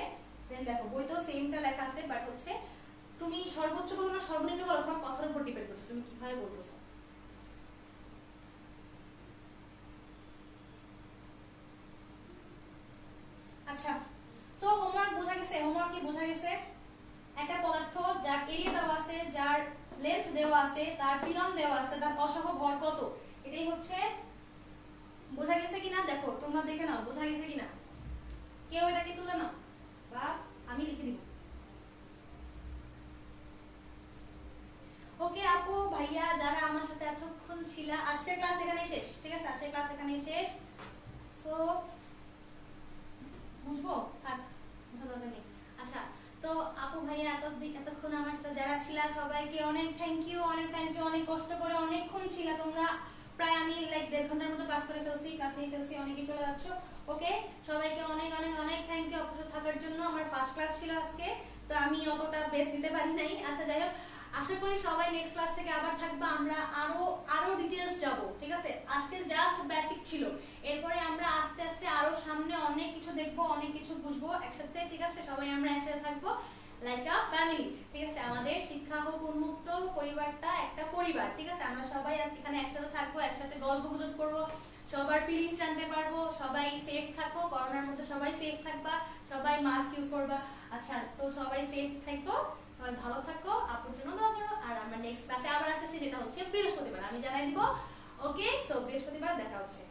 দেন দেখো, বইতেও সেমটা লেখা আছে, বাট হচ্ছে তুমি সর্বোচ্চ বলো না সর্বনিম্ন বলো, তোমার কথার উপর ডিপেন্ড করছে তুমি কিভাবে বলতেছো। আচ্ছা, তো হোমওয়ার্ক বোঝা গেছে? হোমওয়ার্ক কি বোঝা গেছে? একটা পদার্থ যার এরিয়া দেওয়া আছে, যার লেন্থ দেওয়া আছে, তার পীড়ন দেওয়া আছে, তার অসহ ভর কত, এটাই হচ্ছে। বোঝা গেছে কিনা দেখো, তোমরা দেখে নাও বোঝা গেছে কিনা। কেউ এটাকে তুলে নাও বা আমি লিখে দিব। ওকে আপু ভাইয়া যারা আমার সাথে এতক্ষণ ছিল, আজকের ক্লাস এখানেই শেষ, ঠিক আছে? আজকের ক্লাস এখানেই শেষ। সো বুঝবো থাক, দরকার নেই। আচ্ছা, তো আপু ভাইয়া এতক্ষণ আমার সাথে যারা ছিল সবাইকে অনেক থ্যাংক ইউ, অনেক কষ্ট করে অনেকক্ষণ ছিল তোমরা। প্রায় আমি লাইক 1.5 ঘন্টার মতো ক্লাস করে ফেলছি, অনেকেই চলে যাচ্ছ। ওকে, সবাইকে অনেক থ্যাংক ইউ অবসর থাকার জন্য। আমার ফার্স্ট ক্লাস ছিল আজকে, তো আমি অতটা বেস্ট দিতে পারি নাই। আচ্ছা যাই হোক, আশা করি সবাই নেক্সট ক্লাস থেকে আবার থাকবা, আমরা আরো ডিটেইলস যাব, ঠিক আছে? আজকে জাস্ট বেসিক ছিল, এরপরে আমরা আস্তে আস্তে আরো সামনে অনেক কিছু দেখবো, অনেক কিছু বুঝবো একসাথে, ঠিক আছে? সবাই আমরা একসাথে থাকবো লাইক আ ফ্যামিলি, ঠিক আছে? আমাদের শিক্ষা হোক উন্মুক্ত পরিবারটা একটা পরিবার, ঠিক আছে? আমরা সবাই এখানে একসাথে থাকবো, একসাথে গল্প গুজব করবো, সবার ফিলিংস জানতে পারবো। সবাই সেফ থাকো, করোনার মধ্যে সবাই সেফ থাকবা, সবাই মাস্ক ইউজ করবা। আচ্ছা, তো সবাই সেফ থাকো, সবাই ভালো থাকো, আপুর জন্য দোয়া করো। আর আমরা নেক্সট ক্লাসে আবার আসছি, যেটা হচ্ছে বৃহস্পতিবার, আমি জানাই দিব। ওকে, সো বৃহস্পতিবার দেখা হচ্ছে।